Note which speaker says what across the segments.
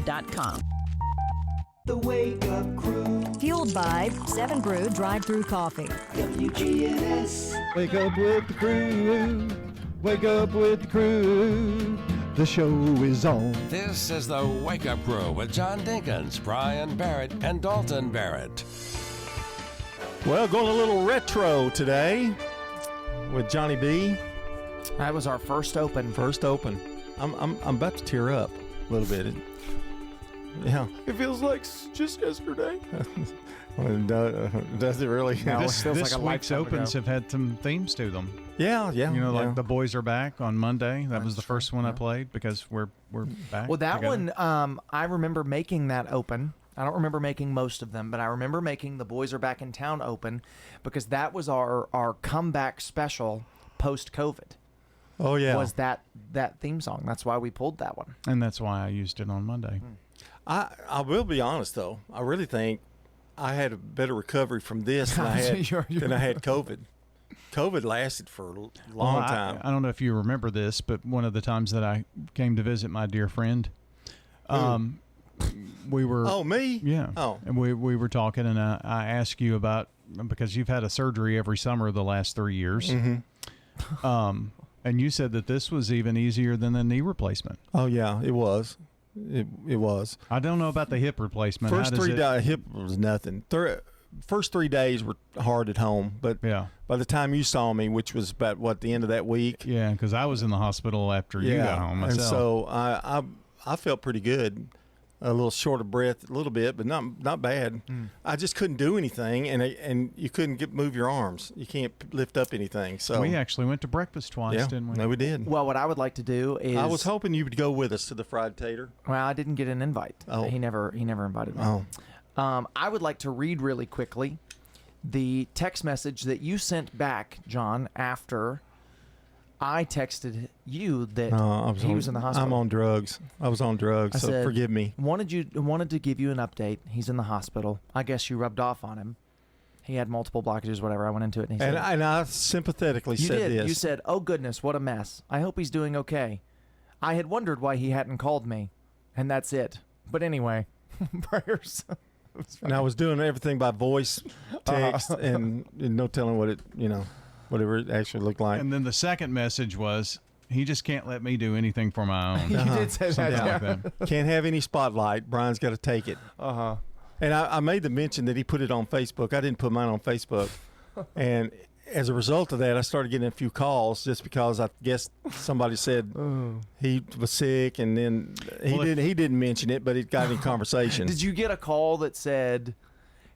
Speaker 1: wake-up-crew.com.
Speaker 2: The Wake Up Crew,
Speaker 3: Fueled by 7 Brew Drive-Thru Coffee.
Speaker 2: WGNS.
Speaker 4: Wake up with the crew. Wake up with the crew. The show is on.
Speaker 5: This is the Wake Up Crew with John Dinkins, Brian Barrett, and Dalton Barrett.
Speaker 4: Well, going a little retro today with Johnny B.
Speaker 6: That was our first open.
Speaker 4: First open. I'm about to tear up a little bit. Yeah. It feels like just yesterday. Does it really?
Speaker 6: No,
Speaker 7: This
Speaker 6: it feels like a
Speaker 7: week's
Speaker 6: lifetime
Speaker 7: opens
Speaker 6: ago.
Speaker 7: have had some themes to them.
Speaker 4: Yeah.
Speaker 7: You know,
Speaker 4: yeah.
Speaker 7: like The Boys Are Back on Monday. That was the first one I played because we're back.
Speaker 6: Well, that
Speaker 7: together.
Speaker 6: one, I remember making that open. I don't remember making most of them, but I remember making The Boys Are Back in Town open because that was our comeback special post-COVID.
Speaker 4: Oh, yeah.
Speaker 6: Was that theme song. That's why we pulled that one.
Speaker 7: And that's why I used it on Monday.
Speaker 4: I will be honest, though. I really think I had a better recovery from this than I had COVID. COVID lasted for a long time.
Speaker 7: I don't know if you remember this, but one of the times that I came to visit my dear friend, we were...
Speaker 4: Oh, me?
Speaker 7: Yeah.
Speaker 4: Oh.
Speaker 7: And we were talking, and I asked you about, because you've had a surgery every summer the last 3 years.
Speaker 4: Mm-hmm.
Speaker 7: And you said that this was even easier than the knee replacement.
Speaker 4: Oh, yeah, it was. It was.
Speaker 7: I don't know about the hip replacement.
Speaker 4: First 3 days, hip was nothing. First 3 days were hard at home, but
Speaker 7: Yeah.
Speaker 4: by the time you saw me, which was about the end of that week.
Speaker 7: Yeah, because I was in the hospital after you got home myself.
Speaker 4: And so I felt pretty good. A little short of breath, a little bit, but not bad. I just couldn't do anything, and you couldn't move your arms. You can't lift up anything. So
Speaker 7: we actually went to breakfast twice, didn't we?
Speaker 4: No, we did.
Speaker 6: Well, what I would like to do is...
Speaker 4: I was hoping you would go with us to the fried tater.
Speaker 6: Well, I didn't get an invite.
Speaker 4: Oh.
Speaker 6: He never invited me.
Speaker 4: Oh.
Speaker 6: I would like to read really quickly the text message that you sent back, John, after I texted you that he was in the hospital.
Speaker 4: I'm on drugs. I was on drugs,
Speaker 6: I
Speaker 4: so
Speaker 6: said,
Speaker 4: forgive me.
Speaker 6: Wanted to give you an update. He's in the hospital. I guess you rubbed off on him. He had multiple blockages, whatever. I went into it, and he said,
Speaker 4: And I sympathetically
Speaker 6: "You
Speaker 4: said
Speaker 6: did.
Speaker 4: this.
Speaker 6: You said, 'Oh goodness, what a mess. I hope he's doing okay.' I had wondered why he hadn't called me, and that's it. But anyway, prayers."
Speaker 4: And I was doing everything by voice, text, and no telling whatever it actually looked like.
Speaker 7: And then the second message was, he just can't let me do anything for my own.
Speaker 6: You did say that.
Speaker 7: Something
Speaker 6: Yeah.
Speaker 7: like that.
Speaker 4: Can't have any spotlight. Brian's got to take it. And I made the mention that he put it on Facebook. I didn't put mine on Facebook. And as a result of that, I started getting a few calls just because I guess somebody said he was sick, and then he didn't mention it, but it got in conversation.
Speaker 6: Did you get a call that said,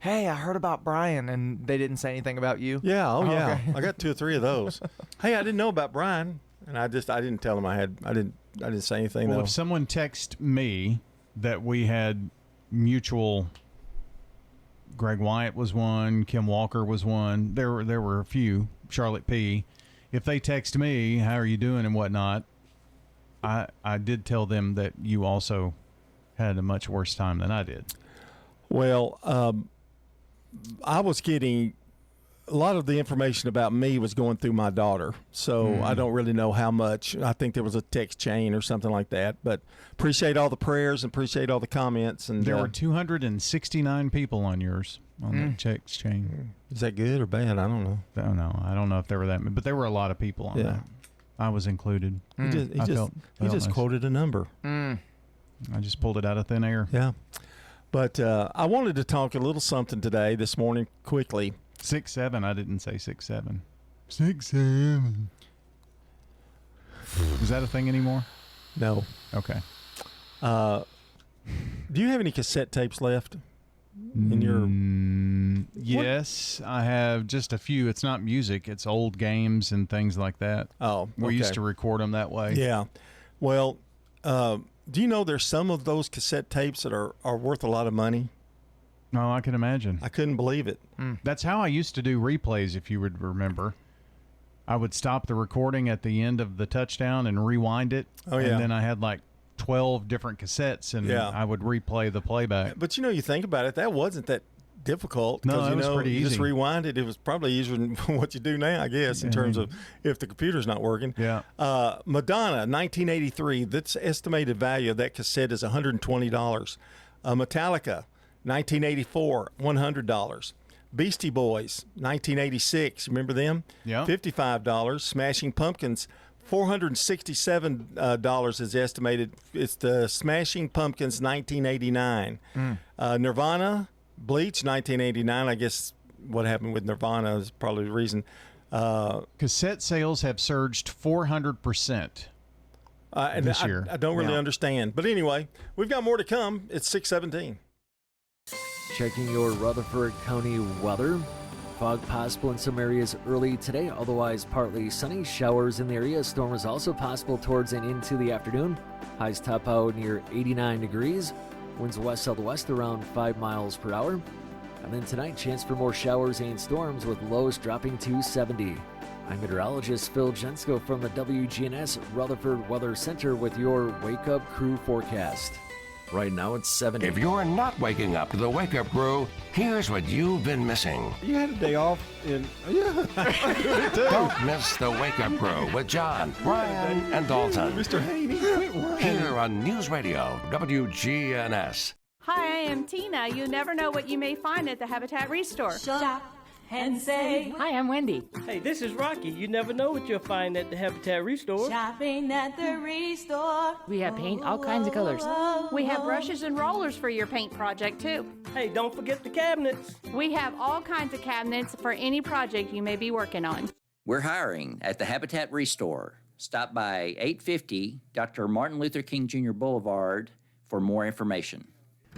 Speaker 6: "Hey, I heard about Brian," and they didn't say anything about you?
Speaker 4: Yeah. Oh, yeah.
Speaker 6: Okay.
Speaker 4: I got 2 or 3 of those. Hey, I didn't know about Brian, and I didn't tell him I didn't say anything.
Speaker 7: Well,
Speaker 4: though.
Speaker 7: if someone texted me that we had mutual, Greg Wyatt was one, Kim Walker was one. There were a few. Charlotte P. If they text me, "How are you doing?" and whatnot, I did tell them that you also had a much worse time than I did.
Speaker 4: Well, I was getting a lot of the information about me was going through my daughter, so I don't really know how much. I think there was a text chain or something like that. But appreciate all the prayers and appreciate all the comments. And
Speaker 7: There were 269 people on yours on that text chain.
Speaker 4: Is that good or bad? I don't know.
Speaker 7: I don't know if there were that many, but there were a lot of people on that. I was included.
Speaker 4: He just
Speaker 7: nice.
Speaker 4: quoted a number.
Speaker 7: I just pulled it out of thin air.
Speaker 4: Yeah. But I wanted to talk a little something today, this morning, quickly.
Speaker 7: 6'7". I didn't say 6'7". 6'7". Is that a thing anymore?
Speaker 4: No.
Speaker 7: Okay.
Speaker 4: Do you have any cassette tapes left in your?
Speaker 7: Yes, I have just a few. It's not music. It's old games and things like that.
Speaker 4: Oh,
Speaker 7: we used to record them that way.
Speaker 4: Yeah. Well, do you know there's some of those cassette tapes that are worth a lot of money?
Speaker 7: No, I can imagine.
Speaker 4: I couldn't believe it.
Speaker 7: That's how I used to do replays, if you would remember. I would stop the recording at the end of the touchdown and rewind it.
Speaker 4: Oh, yeah.
Speaker 7: And then I had like 12 different cassettes, and I would replay the playback.
Speaker 4: But you think about it, that wasn't difficult.
Speaker 7: No,
Speaker 4: 'cause,
Speaker 7: it was pretty
Speaker 4: you just
Speaker 7: easy.
Speaker 4: rewind it. It was probably easier than what you do now, I guess, in terms of if the computer's not working.
Speaker 7: Yeah.
Speaker 4: Madonna, 1983. That's estimated value of that cassette is $120. Metallica, 1984, $100. Beastie Boys, 1986. Remember them?
Speaker 7: Yeah.
Speaker 4: $55. Smashing Pumpkins, $467 is estimated. It's the Smashing Pumpkins 1989. Nirvana, Bleach 1989. I guess what happened with Nirvana is probably the reason.
Speaker 7: Cassette sales have surged 400%.
Speaker 4: And
Speaker 7: This year.
Speaker 4: I don't really
Speaker 7: Yeah.
Speaker 4: understand. But anyway, we've got more to come. It's 6:17.
Speaker 1: Checking your Rutherford County weather. Fog possible in some areas early today, otherwise partly sunny. Showers in the area. Storm is also possible towards and into the afternoon. Highs top out near 89 degrees. Winds west-southwest around 5 miles per hour. And then tonight, chance for more showers and storms with lows dropping to 70. I'm meteorologist Phil Jensko from the WGNS Rutherford Weather Center with your Wake Up Crew forecast. Right now it's 70.
Speaker 5: If you're not waking up to the Wake Up Crew, here's what you've been missing.
Speaker 8: You had a day off in. Yeah.
Speaker 5: Don't miss the Wake Up Crew with John, Brian, and Dalton.
Speaker 4: Mr. Haney, quit worrying.
Speaker 5: Here on News Radio, WGNS.
Speaker 9: Hi, I am Tina. You never know what you may find at the Habitat Restore.
Speaker 10: Shop and save.
Speaker 11: Hi, I'm Wendy.
Speaker 12: Hey, this is Rocky. You never know what you'll find at the Habitat Restore.
Speaker 10: Shopping at the Restore.
Speaker 11: We have paint, all kinds of colors.
Speaker 9: We have brushes and rollers for your paint project, too.
Speaker 12: Hey, don't forget the cabinets.
Speaker 9: We have all kinds of cabinets for any project you may be working on.
Speaker 13: We're hiring at the Habitat Restore. Stop by 850 Dr. Martin Luther King Jr. Boulevard for more information.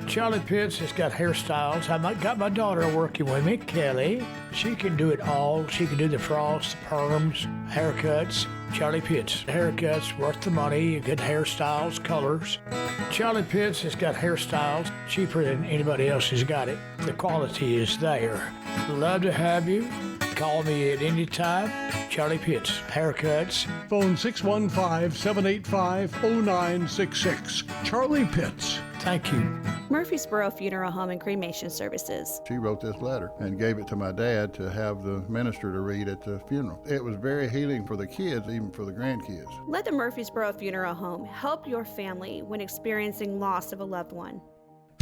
Speaker 14: Charlie Pitts has got hairstyles. I got my daughter working with me, Kelly. She can do it all. She can do the frost, the perms, haircuts. Charlie Pitts. Haircuts worth the money, good hairstyles, colors. Charlie Pitts has got hairstyles cheaper than anybody else has got it. The quality is there. Love to have you. Call me at any time. Charlie Pitts, haircuts.
Speaker 15: Phone 615-785-0966. Charlie Pitts.
Speaker 14: Thank you.
Speaker 16: Murfreesboro Funeral Home and Cremation Services.
Speaker 17: She wrote this letter and gave it to my dad to have the minister to read at the funeral. It was very healing for the kids, even for the grandkids.
Speaker 16: Let the Murfreesboro Funeral Home help your family when experiencing loss of a loved one.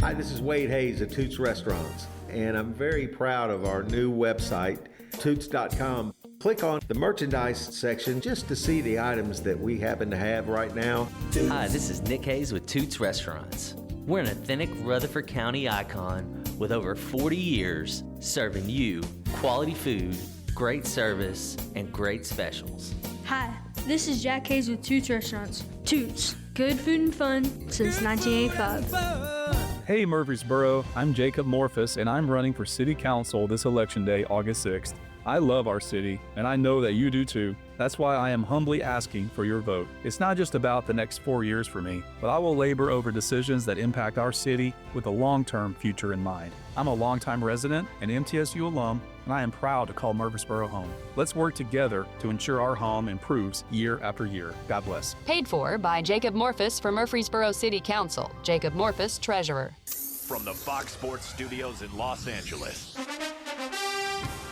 Speaker 8: Hi, this is Wade Hayes at Toots Restaurants, and I'm very proud of our new website, Toots.com. Click on the merchandise section just to see the items that we happen to have right now.
Speaker 18: Hi, this is Nick Hayes with Toots Restaurants. We're an authentic Rutherford County icon with over 40 years serving you quality food, great service, and great specials.
Speaker 19: Hi, this is Jack Hayes with Toots Restaurants. Toots, good food and fun since 1985.
Speaker 20: Hey Murfreesboro, I'm Jacob Morphus and I'm running for City Council this election day, August 6th. I love our city, and I know that you do too. That's why I am humbly asking for your vote. It's not just about the next 4 years for me, but I will labor over decisions that impact our city with a long-term future in mind. I'm a longtime resident and MTSU alum, and I am proud to call Murfreesboro home. Let's work together to ensure our home improves year after year. God bless.
Speaker 21: Paid for by Jacob Morphus for Murfreesboro City Council. Jacob Morphus, Treasurer.
Speaker 22: From the Fox Sports Studios in Los Angeles,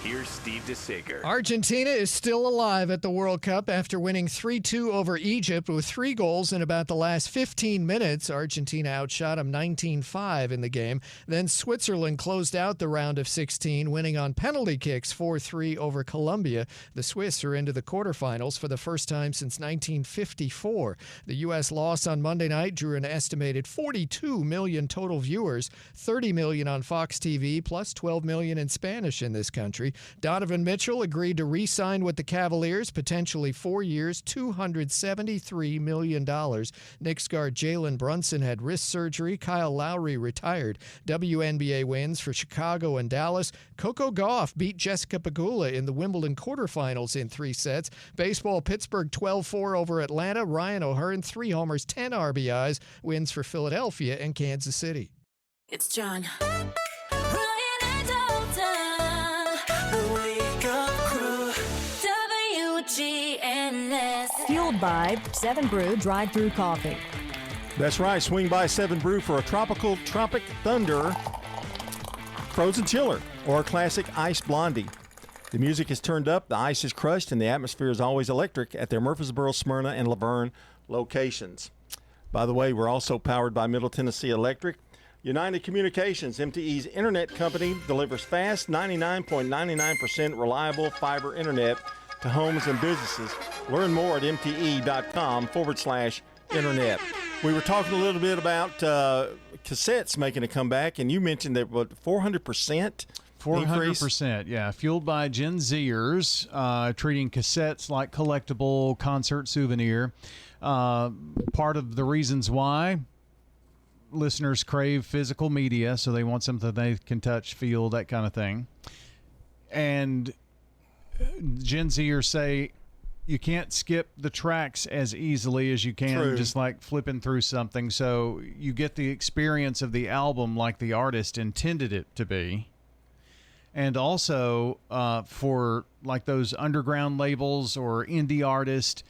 Speaker 22: here's Steve DeSager.
Speaker 23: Argentina is still alive at the World Cup after winning 3-2 over Egypt with 3 goals in about the last 15 minutes. Argentina outshot them 19-5 in the game. Then Switzerland closed out the round of 16, winning on penalty kicks 4-3 over Colombia. The Swiss are into the quarterfinals for the first time since 1954. The U.S. loss on Monday night drew an estimated 42 million total viewers, 30 million on Fox TV, plus 12 million in Spanish in this country. Donovan Mitchell agreed to re-sign with the Cavaliers, potentially 4 years, $273 million. Knicks guard Jalen Brunson had wrist surgery. Kyle Lowry retired. WNBA wins for Chicago and Dallas. Coco Gauff beat Jessica Pegula in the Wimbledon quarterfinals in 3 sets. Baseball, Pittsburgh 12-4 over Atlanta. Ryan O'Hearn, 3 homers, 10 RBIs, wins for Philadelphia and Kansas City.
Speaker 10: It's John.
Speaker 3: Fueled by 7 Brew drive-through coffee.
Speaker 4: That's right. Swing by 7 Brew for a tropic thunder. frozen chiller, or a classic ice blondie. The music is turned up, the ice is crushed, and the atmosphere is always electric at their Murfreesboro, Smyrna, and Laverne locations. By the way, we're also powered by Middle Tennessee Electric. United Communications, MTE's internet company, delivers fast, 99.99% reliable fiber internet to homes and businesses. Learn more at mte.com/internet. We were talking a little bit about cassettes making a comeback, and you mentioned that, what, 400%?
Speaker 2: 400%, yeah. Fueled by Gen Zers, treating cassettes like collectible concert souvenir. Part of the reasons why listeners crave physical media, so they want something they can touch, feel, that kind of thing. And Gen Zers say you can't skip the tracks as easily as you can just like flipping through something. So you get the experience of the album like the artist intended it to be. And also for like those underground labels or indie artists,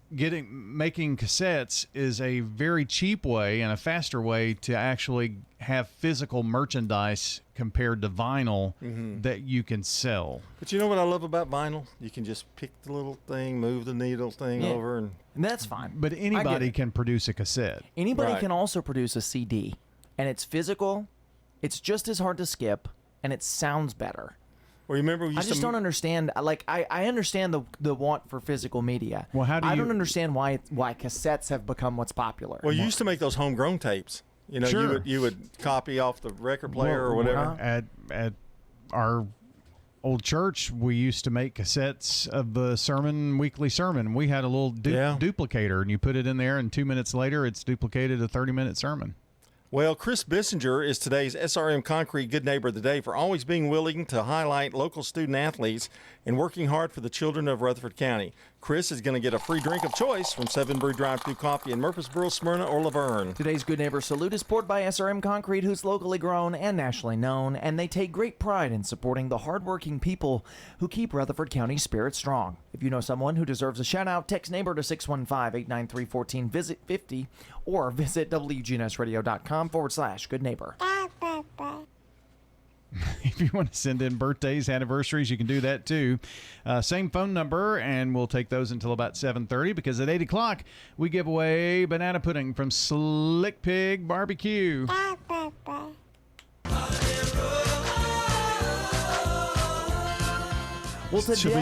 Speaker 2: making cassettes is a very cheap way and a faster way to actually have physical merchandise compared to vinyl that you can sell.
Speaker 4: But you know what I love about vinyl? You can just pick the little thing, move the needle thing over, and
Speaker 6: that's fine.
Speaker 2: But anybody can produce a cassette.
Speaker 6: Anybody can also produce a CD, and it's physical, it's just as hard to skip, and it sounds better.
Speaker 4: Well, remember
Speaker 6: I just don't understand. Like, I understand the want for physical media.
Speaker 2: Well, how do
Speaker 6: I don't understand why cassettes have become what's popular.
Speaker 4: Well, you used to make those homegrown tapes. You know,
Speaker 2: Sure.
Speaker 4: you would copy off the record player or whatever.
Speaker 2: At our old church, we used to make cassettes of the weekly sermon. We had a little duplicator, and you put it in there, and 2 minutes later, it's duplicated a 30-minute sermon.
Speaker 4: Well, Chris Bissinger is today's SRM Concrete Good Neighbor of the Day for always being willing to highlight local student athletes and working hard for the children of Rutherford County. Chris is going to get a free drink of choice from 7 Brew Drive-Thru Coffee in Murfreesboro, Smyrna, or Laverne.
Speaker 6: Today's Good Neighbor salute is poured by SRM Concrete, who's locally grown and nationally known, and they take great pride in supporting the hardworking people who keep Rutherford County's spirit strong. If you know someone who deserves a shout-out, text neighbor to 615-893-1450 or visit WGNSradio.com/Good Neighbor.
Speaker 2: If you want to send in birthdays, anniversaries, you can do that too. Same phone number, and we'll take those until about 7:30 because at 8 o'clock we give away banana pudding from Slick Pig Barbecue.
Speaker 6: Well,
Speaker 4: she'll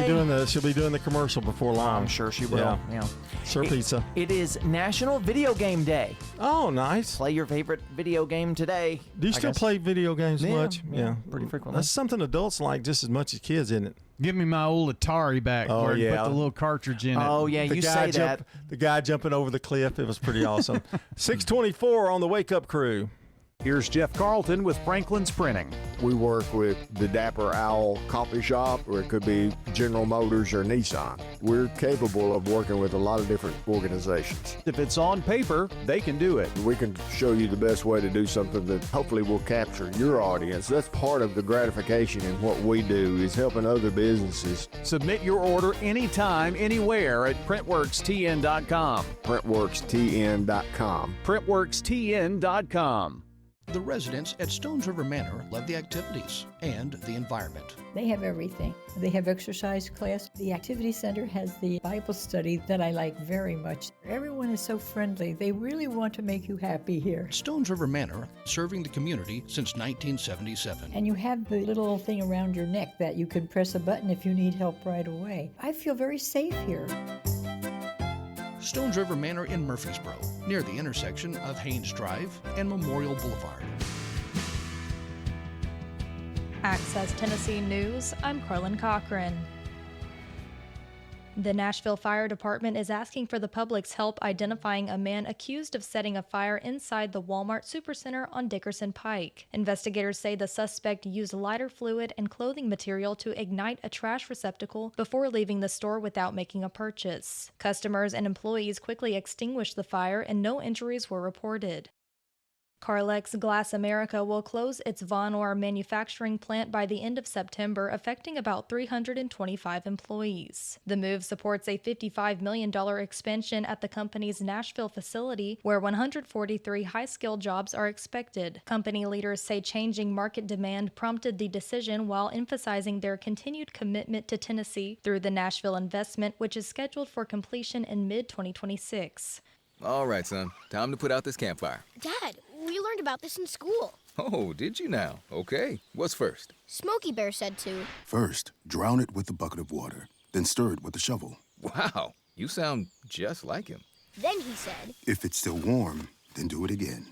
Speaker 4: be doing the commercial before long.
Speaker 6: I'm sure she will. Yeah.
Speaker 4: Sir Pizza.
Speaker 6: It is National Video Game Day.
Speaker 4: Oh, nice.
Speaker 6: Play your favorite video game today.
Speaker 4: Do you still play video games much?
Speaker 6: Yeah, pretty frequently.
Speaker 4: That's something adults like just as much as kids, isn't it?
Speaker 2: Give me my old Atari back where you put the little cartridge in it.
Speaker 6: Oh, yeah, you say that.
Speaker 4: The guy jumping over the cliff, it was pretty awesome. 6:24 on the Wake Up Crew.
Speaker 7: Here's Jeff Carlton with Franklin's Printing.
Speaker 24: We work with the Dapper Owl Coffee Shop, or it could be General Motors or Nissan. We're capable of working with a lot of different organizations.
Speaker 7: If it's on paper, they can do it.
Speaker 24: We can show you the best way to do something that hopefully will capture your audience. That's part of the gratification in what we do, is helping other businesses.
Speaker 7: Submit your order anytime, anywhere at PrintworksTN.com.
Speaker 24: PrintworksTN.com.
Speaker 7: PrintworksTN.com.
Speaker 25: The residents at Stones River Manor love the activities and the environment.
Speaker 26: They have everything. They have exercise class. The activity center has the Bible study that I like very much. Everyone is so friendly. They really want to make you happy here.
Speaker 25: Stones River Manor, serving the community since 1977.
Speaker 26: And you have the little thing around your neck that you can press a button if you need help right away. I feel very safe here.
Speaker 25: Stones River Manor in Murfreesboro, near the intersection of Haynes Drive and Memorial Boulevard.
Speaker 27: Access Tennessee News, I'm Carlin Cochran. The Nashville Fire Department is asking for the public's help identifying a man accused of setting a fire inside the Walmart Supercenter on Dickerson Pike. Investigators say the suspect used lighter fluid and clothing material to ignite a trash receptacle before leaving the store without making a purchase. Customers and employees quickly extinguished the fire and no injuries were reported. Carlex Glass America will close its Von Orr manufacturing plant by the end of September, affecting about 325 employees. The move supports a $55 million expansion at the company's Nashville facility, where 143 high-skilled jobs are expected. Company leaders say changing market demand prompted the decision while emphasizing their continued commitment to Tennessee through the Nashville investment, which is scheduled for completion in mid-2026.
Speaker 1: All right, son. Time to put out this campfire.
Speaker 5: Dad, we learned about this in school.
Speaker 1: Oh, did you now? Okay. What's first?
Speaker 5: Smokey Bear said to.
Speaker 9: First, drown it with a bucket of water, then stir it with a shovel.
Speaker 1: Wow, you sound just like him.
Speaker 5: Then he said.
Speaker 9: If it's still warm, then do it again.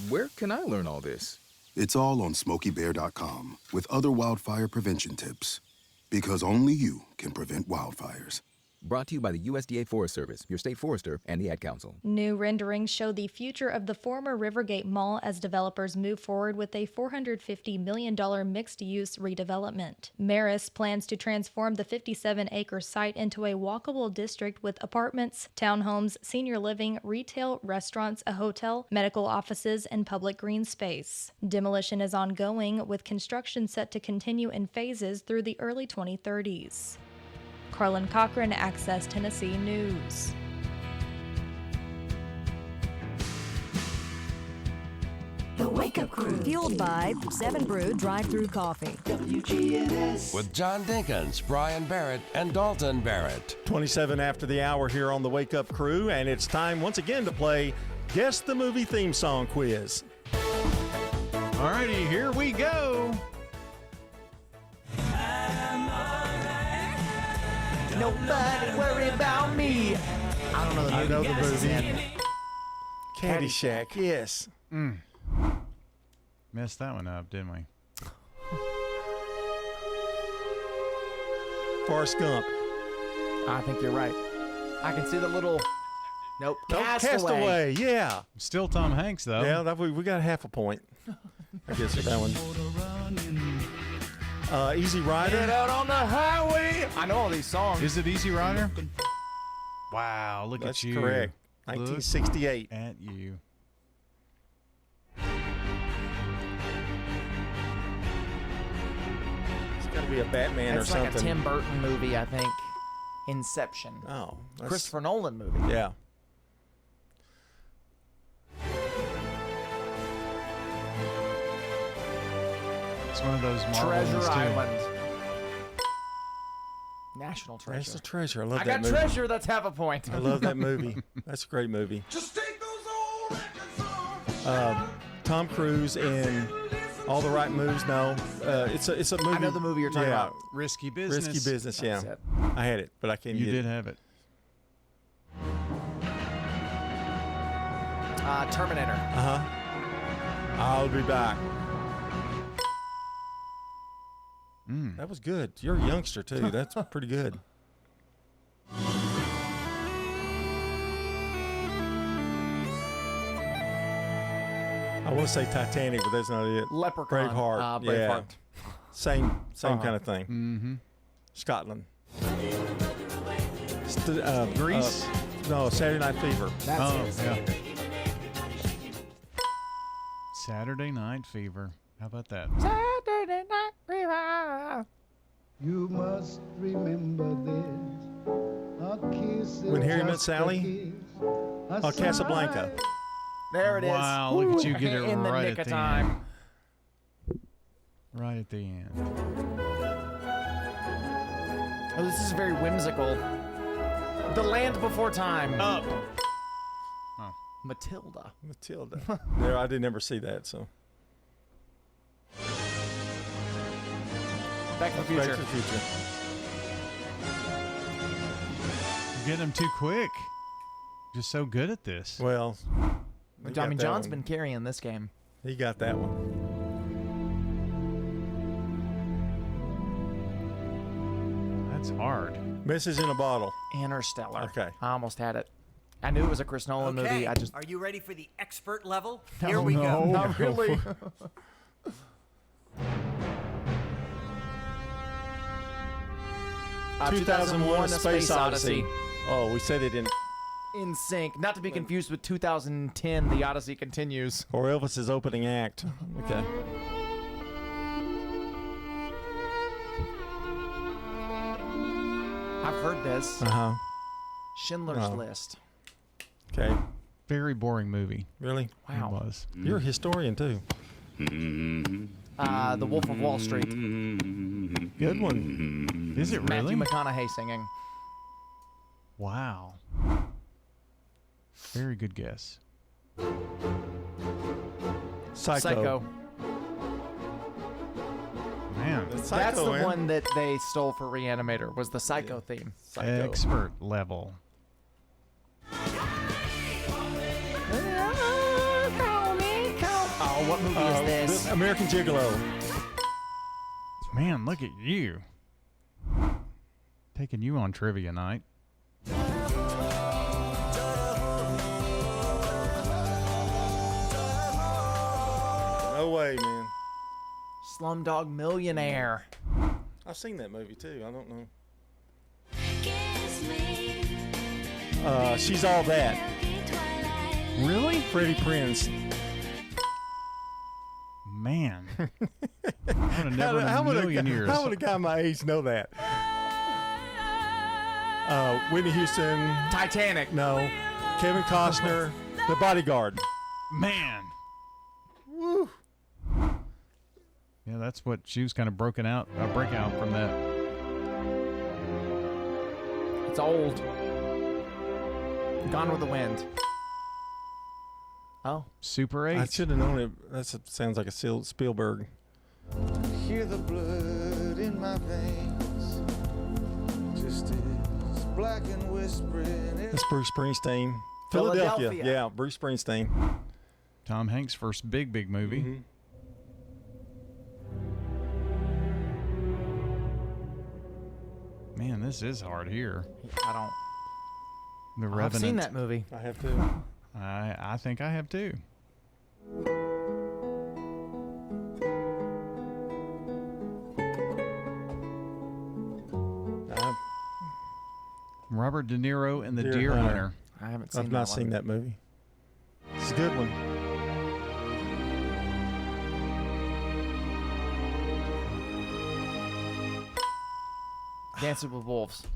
Speaker 1: Where can I learn all this?
Speaker 9: It's all on SmokeyBear.com with other wildfire prevention tips. Because only you can prevent wildfires.
Speaker 1: Brought to you by the USDA Forest Service, your state forester, and the Ad Council.
Speaker 27: New renderings show the future of the former Rivergate Mall as developers move forward with a $450 million mixed-use redevelopment. Maris plans to transform the 57-acre site into a walkable district with apartments, townhomes, senior living, retail, restaurants, a hotel, medical offices, and public green space. Demolition is ongoing, with construction set to continue in phases through the early 2030s. Carlin Cochran, Access Tennessee News.
Speaker 3: The Wake Up Crew. Fueled by 7 Brew Drive-Thru Coffee.
Speaker 11: WGNS. With John Dinkins, Brian Barrett, and Dalton Barrett.
Speaker 4: 27 after the hour here on the Wake Up Crew, and it's time once again to play Guess the Movie Theme Song Quiz.
Speaker 2: All righty, here we go.
Speaker 6: Nobody worry about me. I don't know the movie.
Speaker 4: I know the movie. Caddyshack, yes.
Speaker 2: Messed that one up, didn't we?
Speaker 4: Forrest Gump.
Speaker 6: I think you're right. I can see the little. Nope.
Speaker 4: Castaway, yeah.
Speaker 2: Still Tom Hanks, though.
Speaker 4: Yeah, we got half a point. I guess for that one. Easy Rider.
Speaker 6: Get out on the highway. I know all these songs.
Speaker 2: Is it Easy Rider? Wow, look
Speaker 4: That's
Speaker 2: at you.
Speaker 4: correct. 1968.
Speaker 2: Look at you.
Speaker 4: It's got to be a Batman or something.
Speaker 6: It's like a Tim Burton movie, I think. Inception.
Speaker 4: Oh.
Speaker 6: Christopher Nolan movie.
Speaker 4: Yeah.
Speaker 2: It's one of those Marvel
Speaker 6: Treasure
Speaker 2: ones, too.
Speaker 6: Island. National Treasure.
Speaker 4: National Treasure. I love
Speaker 6: I
Speaker 4: that movie.
Speaker 6: got treasure. That's half a point.
Speaker 4: I love that movie. That's a great movie.
Speaker 11: Just take those old
Speaker 4: Tom Cruise in All the Right Moves. No, it's a movie.
Speaker 6: I know the movie you're talking about.
Speaker 2: Risky Business.
Speaker 4: Risky Business. Yeah,
Speaker 6: That's it.
Speaker 4: I had it, but I can't.
Speaker 2: You
Speaker 4: get
Speaker 2: did
Speaker 4: it.
Speaker 2: have it.
Speaker 6: Terminator.
Speaker 4: I'll be back. That was good. You're a youngster too. That's pretty good. I want to say Titanic, but that's not it.
Speaker 6: Leprechaun.
Speaker 4: Braveheart.
Speaker 6: Braveheart.
Speaker 4: Yeah. Same kind of thing.
Speaker 2: Mm-hmm.
Speaker 4: Scotland.
Speaker 2: Greece?
Speaker 4: No, Saturday Night Fever.
Speaker 6: That's it.
Speaker 2: Yeah. Saturday Night Fever. How about that?
Speaker 6: Saturday Night Fever.
Speaker 12: You must remember this. A kiss
Speaker 4: When Harry Met
Speaker 12: just a
Speaker 4: Sally?
Speaker 12: kiss, a
Speaker 4: Casablanca.
Speaker 6: There it is.
Speaker 2: Wow, look at you get it
Speaker 6: In the
Speaker 2: right
Speaker 6: nick
Speaker 2: at
Speaker 6: of
Speaker 2: the
Speaker 6: time.
Speaker 2: end. Right at the end.
Speaker 6: Oh, this is very whimsical. The Land Before Time.
Speaker 2: Up.
Speaker 6: Matilda.
Speaker 4: There, I didn't ever see that. So.
Speaker 6: Back to the Future.
Speaker 4: Back to the Future.
Speaker 2: You're getting them too quick. Just so good at this.
Speaker 4: Well,
Speaker 6: I mean, John's been carrying this game.
Speaker 4: He got that one.
Speaker 2: That's hard.
Speaker 4: Message in a Bottle.
Speaker 6: Interstellar.
Speaker 4: Okay.
Speaker 6: I almost had it. I knew it was a Chris Nolan movie. I just.
Speaker 13: Are you ready for the expert level?
Speaker 6: No,
Speaker 13: Here we go.
Speaker 6: Not really.
Speaker 4: 2001: A Space Odyssey. Oh, we said it in
Speaker 6: In Sync, not to be confused with 2010, The Odyssey Continues.
Speaker 4: Or Elvis's opening act. Okay.
Speaker 6: I've heard this.
Speaker 4: Uh-huh.
Speaker 6: Schindler's List.
Speaker 4: Okay.
Speaker 2: Very boring movie.
Speaker 4: Really?
Speaker 6: Wow.
Speaker 2: It was.
Speaker 4: You're a historian, too.
Speaker 6: The Wolf of Wall Street.
Speaker 4: Good one.
Speaker 2: Is it really?
Speaker 6: Matthew McConaughey singing.
Speaker 2: Wow. Very good guess.
Speaker 4: Psycho.
Speaker 2: Man.
Speaker 6: That's the one that they stole for Reanimator, was the Psycho theme.
Speaker 2: Expert level.
Speaker 6: Oh, what movie is this?
Speaker 4: American Gigolo.
Speaker 2: Man, look at you. Taking you on trivia night.
Speaker 4: No way, man.
Speaker 6: Slumdog Millionaire.
Speaker 4: I've seen that movie, too. I don't know. She's All That.
Speaker 2: Really?
Speaker 4: Freddie Prinze.
Speaker 2: Man. I would have never in a million years.
Speaker 4: How would a guy my age know that? Whitney Houston.
Speaker 6: Titanic.
Speaker 4: No. Kevin Costner. The Bodyguard.
Speaker 2: Man.
Speaker 4: Woo.
Speaker 2: Yeah, that's what she was kind of breakout from that.
Speaker 6: It's old. Gone with the Wind. Oh.
Speaker 2: Super 8.
Speaker 4: I should have known it. That sounds like a Spielberg.
Speaker 12: Hear the blood in my veins, just as black and whispering.
Speaker 4: That's Bruce Springsteen.
Speaker 6: Philadelphia.
Speaker 4: Yeah, Bruce Springsteen.
Speaker 2: Tom Hanks' first big movie.
Speaker 4: Mm-hmm.
Speaker 2: Man, this is hard here.
Speaker 6: I don't.
Speaker 2: The Revenant.
Speaker 6: I've seen that movie.
Speaker 4: I have too.
Speaker 2: I think I have too. Robert De Niro and the Deer Hunter.
Speaker 6: I haven't seen
Speaker 4: I've not seen that movie. It's a good one.
Speaker 6: Dancing with Wolves.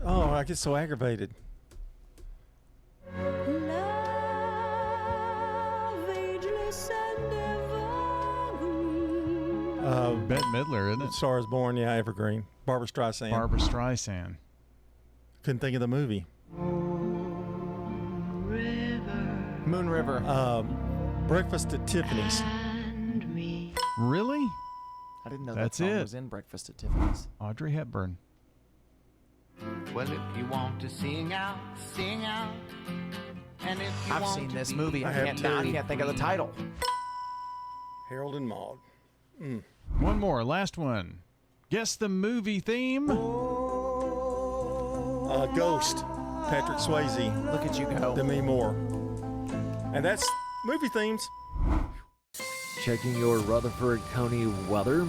Speaker 4: Oh, I get so aggravated.
Speaker 2: Bette Midler, isn't it?
Speaker 4: Star is Born, yeah, Evergreen. Barbara Streisand.
Speaker 2: Barbara Streisand.
Speaker 4: Couldn't think of the movie.
Speaker 6: Moon River.
Speaker 4: Breakfast at Tiffany's.
Speaker 2: Really?
Speaker 6: I didn't know
Speaker 2: That's
Speaker 6: that song
Speaker 2: it.
Speaker 6: was in Breakfast at Tiffany's.
Speaker 2: Audrey Hepburn.
Speaker 12: Well, if you want to sing out, sing out. And if you
Speaker 6: I've
Speaker 12: want
Speaker 6: seen
Speaker 12: to
Speaker 6: this
Speaker 12: be
Speaker 6: movie. I can't think of the title.
Speaker 4: Harold and Maude.
Speaker 2: One more, last one. Guess the movie theme.
Speaker 4: Ghost. Patrick Swayze.
Speaker 6: Look at you go.
Speaker 4: Demi Moore. And that's movie themes.
Speaker 8: Checking your Rutherford County weather.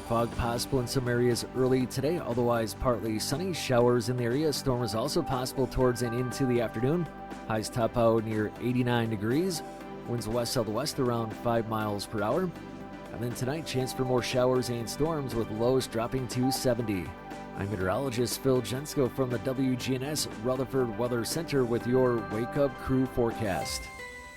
Speaker 8: Fog possible in some areas early today, otherwise partly sunny. Showers in the area. Storm is also possible towards and into the afternoon. Highs top out near 89 degrees. Winds west-southwest around 5 miles per hour. And then tonight, chance for more showers and storms with lows dropping to 70. I'm meteorologist Phil Jensko from the WGNS Rutherford Weather Center with your Wake Up Crew forecast.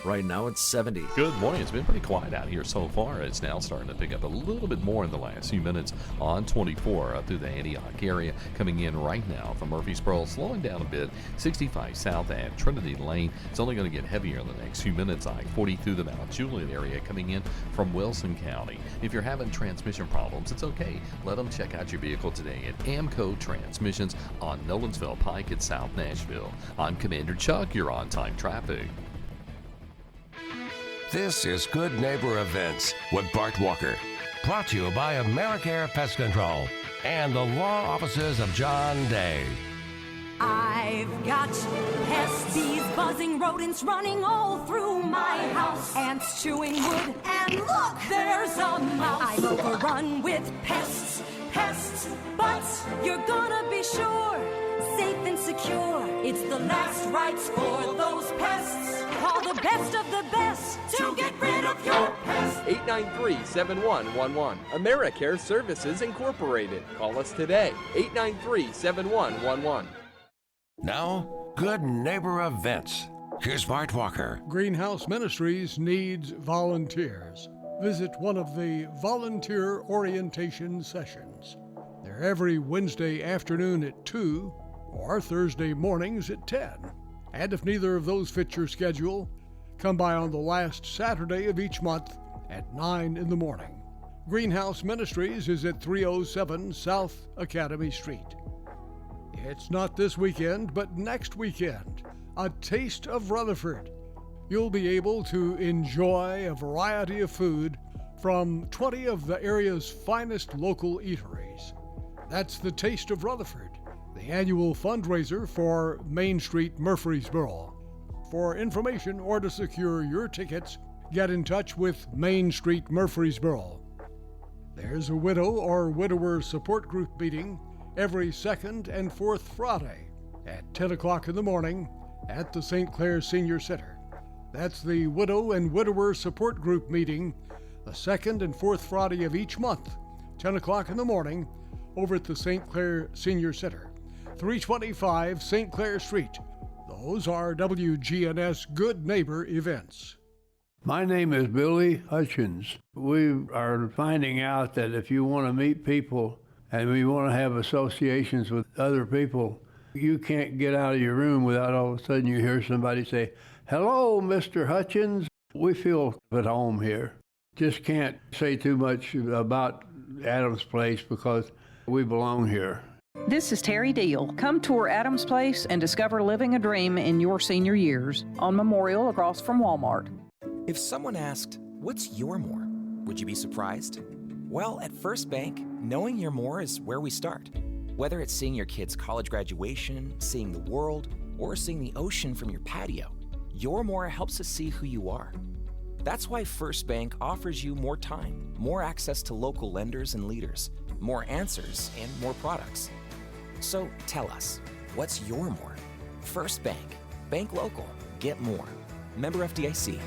Speaker 8: Right now it's 70.
Speaker 14: Good morning. It's been pretty quiet out here so far. It's now starting to pick up a little bit more in the last few minutes on 24 up through the Antioch area. Coming in right now from Murfreesboro, slowing down a bit. 65 south at Trinity Lane. It's only going to get heavier in the next few minutes. I-40 through the Mount Juliet area coming in from Wilson County. If you're having transmission problems, it's okay. Let them check out your vehicle today at Amco Transmissions on Nolensville Pike at South Nashville. I'm Commander Chuck. You're on time traffic.
Speaker 11: This is Good Neighbor Events with Bart Walker. Brought to you by AmeriCare Pest Control and the law offices of John Day.
Speaker 10: I've got pests, bees, buzzing rodents running all through my house. Ants chewing wood, and look, there's a mouse. I'm overrun with pests, but you're gonna be sure safe and secure. It's the last rites for those pests. Call the best of the best to get rid of your pests.
Speaker 15: 893-7111. AmeriCare Services Incorporated. Call us today. 893-7111.
Speaker 11: Now, Good Neighbor Events. Here's Bart Walker.
Speaker 16: Greenhouse Ministries needs volunteers. Visit one of the volunteer orientation sessions. They're every Wednesday afternoon at 2 or Thursday mornings at 10. And if neither of those fit your schedule, come by on the last Saturday of each month at 9 in the morning. Greenhouse Ministries is at 307 South Academy Street. It's not this weekend, but next weekend. A Taste of Rutherford. You'll be able to enjoy a variety of food from 20 of the area's finest local eateries. That's the Taste of Rutherford, the annual fundraiser for Main Street Murfreesboro. For information or to secure your tickets, get in touch with Main Street Murfreesboro. There's a widow or widower support group meeting every second and fourth Friday at 10 o'clock in the morning at the St. Clair Senior Center. That's the Widow and Widower Support Group meeting the second and fourth Friday of each month, 10 o'clock in the morning, over at the St. Clair Senior Center, 325 St. Clair Street. Those are WGNS Good Neighbor events.
Speaker 17: My name is Billy Hutchins. We are finding out that if you want to meet people and we want to have associations with other people, you can't get out of your room without all of a sudden you hear somebody say, "Hello, Mr. Hutchins." We feel at home here. Just can't say too much about Adams Place because we belong here.
Speaker 18: This is Terry Deal. Come tour Adams Place and discover living a dream in your senior years on Memorial across from Walmart.
Speaker 19: If someone asked, "What's your more?" would you be surprised? Well, at First Bank, knowing your more is where we start. Whether it's seeing your kid's college graduation, seeing the world, or seeing the ocean from your patio, your more helps us see who you are. That's why First Bank offers you more time, more access to local lenders and leaders, more answers, and more products. So tell us, what's your more? First Bank. Bank local. Get more. Member FDIC.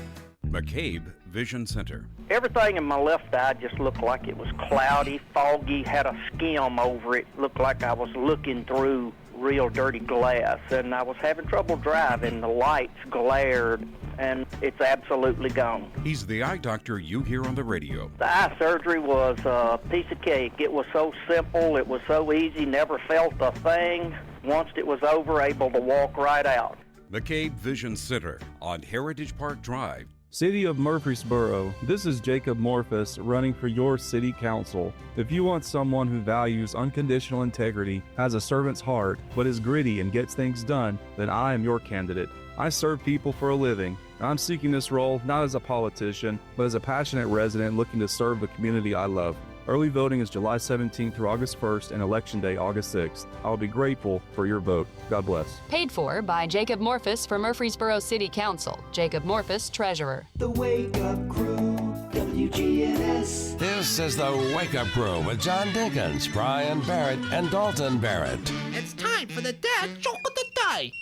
Speaker 20: McCabe Vision Center.
Speaker 21: Everything in my left eye just looked like it was cloudy, foggy, had a skim over it. Looked like I was looking through real dirty glass, and I was having trouble driving. The lights glared, and it's absolutely gone.
Speaker 20: He's the eye doctor you hear on the radio.
Speaker 21: The eye surgery was a piece of cake. It was so simple, it was so easy, never felt a thing. Once it was over, able to walk right out.
Speaker 20: McCabe Vision Center on Heritage Park Drive.
Speaker 28: City of Murfreesboro, this is Jacob Morphus running for your city council. If you want someone who values unconditional integrity, has a servant's heart, but is gritty and gets things done, then I am your candidate. I serve people for a living. I'm seeking this role not as a politician, but as a passionate resident looking to serve the community I love. Early voting is July 17th through August 1st and Election Day August 6th. I will be grateful for your vote. God bless.
Speaker 29: Paid for by Jacob Morphus for Murfreesboro City Council. Jacob Morphus, Treasurer.
Speaker 30: The Wake Up Crew, WGNS.
Speaker 11: This is the Wake Up Crew with John Dinkins, Brian Barrett, and Dalton Barrett.
Speaker 31: It's time for the dad joke of the day.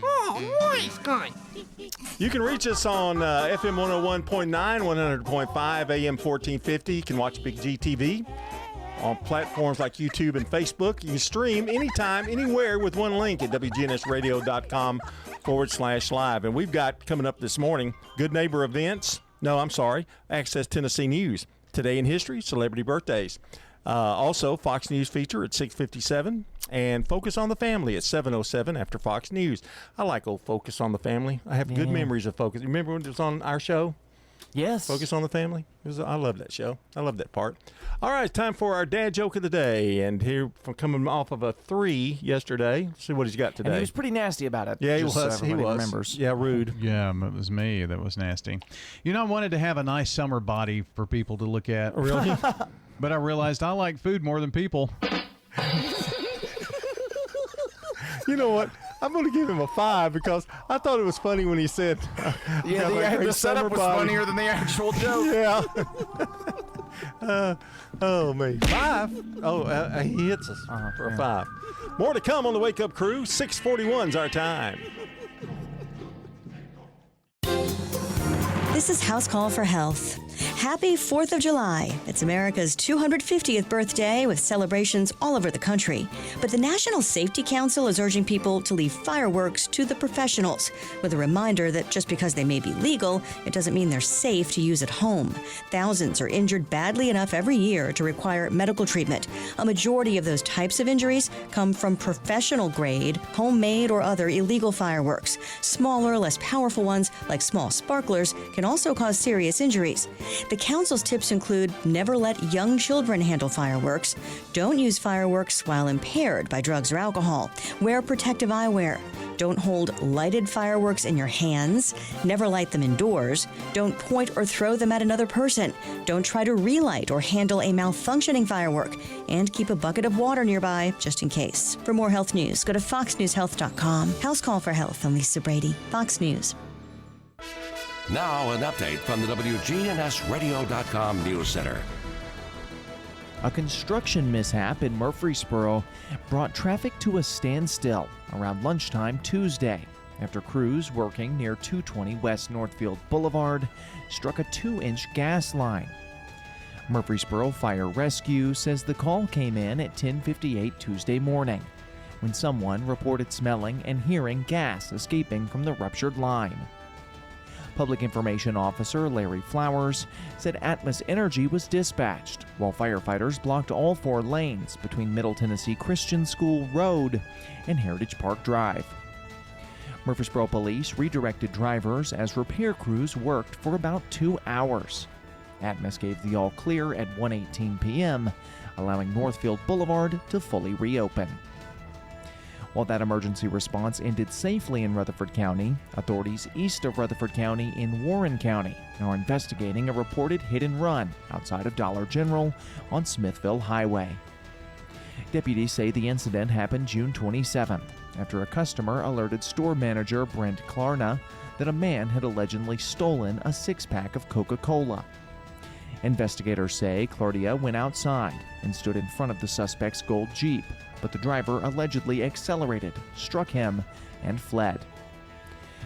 Speaker 31: Oh, nice guy.
Speaker 4: You can reach us on FM 101.9, 100.5, AM 1450. You can watch Big G TV on platforms like YouTube and Facebook. You can stream anytime, anywhere with one link at WGNSradio.com/live. And we've got coming up this morning, Good Neighbor Events. No, I'm sorry, Access Tennessee News. Today in History, Celebrity Birthdays. Also, Fox News feature at 6:57, and Focus on the Family at 7:07 after Fox News. I like old Focus on the Family. I have good memories of Focus. You remember when it was on our show?
Speaker 6: Yes.
Speaker 4: Focus on the Family. I love that show. I love that part. All right, time for our dad joke of the day. And here, from coming off of a 3 yesterday, let's see what he's got today.
Speaker 6: And he was pretty nasty about it.
Speaker 4: Yeah, he
Speaker 6: was.
Speaker 4: He was.
Speaker 6: Remembers.
Speaker 4: Yeah, rude.
Speaker 2: Yeah, it was me that was nasty. You know, I wanted to have a nice summer body for people to look at.
Speaker 4: Really?
Speaker 2: But I realized I like food more than people.
Speaker 4: You know what? I'm going to give him a 5 because I thought it was funny when he said,
Speaker 6: the setup was funnier than the actual joke.
Speaker 4: Yeah. Oh, me. 5. Oh, he hits us for a 5. More to come on the Wake Up Crew. 6:41's our time.
Speaker 1: This is House Call for Health. Happy 4th of July. It's America's 250th birthday with celebrations all over the country. But the National Safety Council is urging people to leave fireworks to the professionals, with a reminder that just because they may be legal, it doesn't mean they're safe to use at home. Thousands are injured badly enough every year to require medical treatment. A majority of those types of injuries come from professional grade, homemade, or other illegal fireworks. Smaller, less powerful ones, like small sparklers, can also cause serious injuries. The council's tips include never let young children handle fireworks, don't use fireworks while impaired by drugs or alcohol, wear protective eyewear, don't hold lighted fireworks in your hands, never light them indoors, don't point or throw them at another person, don't try to relight or handle a malfunctioning firework, and keep a bucket of water nearby just in case. For more health news, go to foxnewshealth.com. House Call for Health. I'm Lisa Brady, Fox News.
Speaker 11: Now, an update from the WGNSradio.com News Center.
Speaker 6: A construction mishap in Murfreesboro brought traffic to a standstill around lunchtime Tuesday after crews working near 220 West Northfield Boulevard struck a 2-inch gas line. Murfreesboro Fire Rescue says the call came in at 10:58 Tuesday morning when someone reported smelling and hearing gas escaping from the ruptured line. Public Information Officer Larry Flowers said Atmos Energy was dispatched while firefighters blocked all 4 lanes between Middle Tennessee Christian School Road and Heritage Park Drive. Murfreesboro Police redirected drivers as repair crews worked for about 2 hours. Atmos gave the all clear at 1:18 p.m., allowing Northfield Boulevard to fully reopen. While that emergency response ended safely in Rutherford County, authorities east of Rutherford County in Warren County are investigating a reported hit and run outside of Dollar General on Smithville Highway. Deputies say the incident happened June 27th after a customer alerted store manager Brent Klarna that a man had allegedly stolen a 6-pack of Coca-Cola. Investigators say Clardia went outside and stood in front of the suspect's gold Jeep, but the driver allegedly accelerated, struck him, and fled.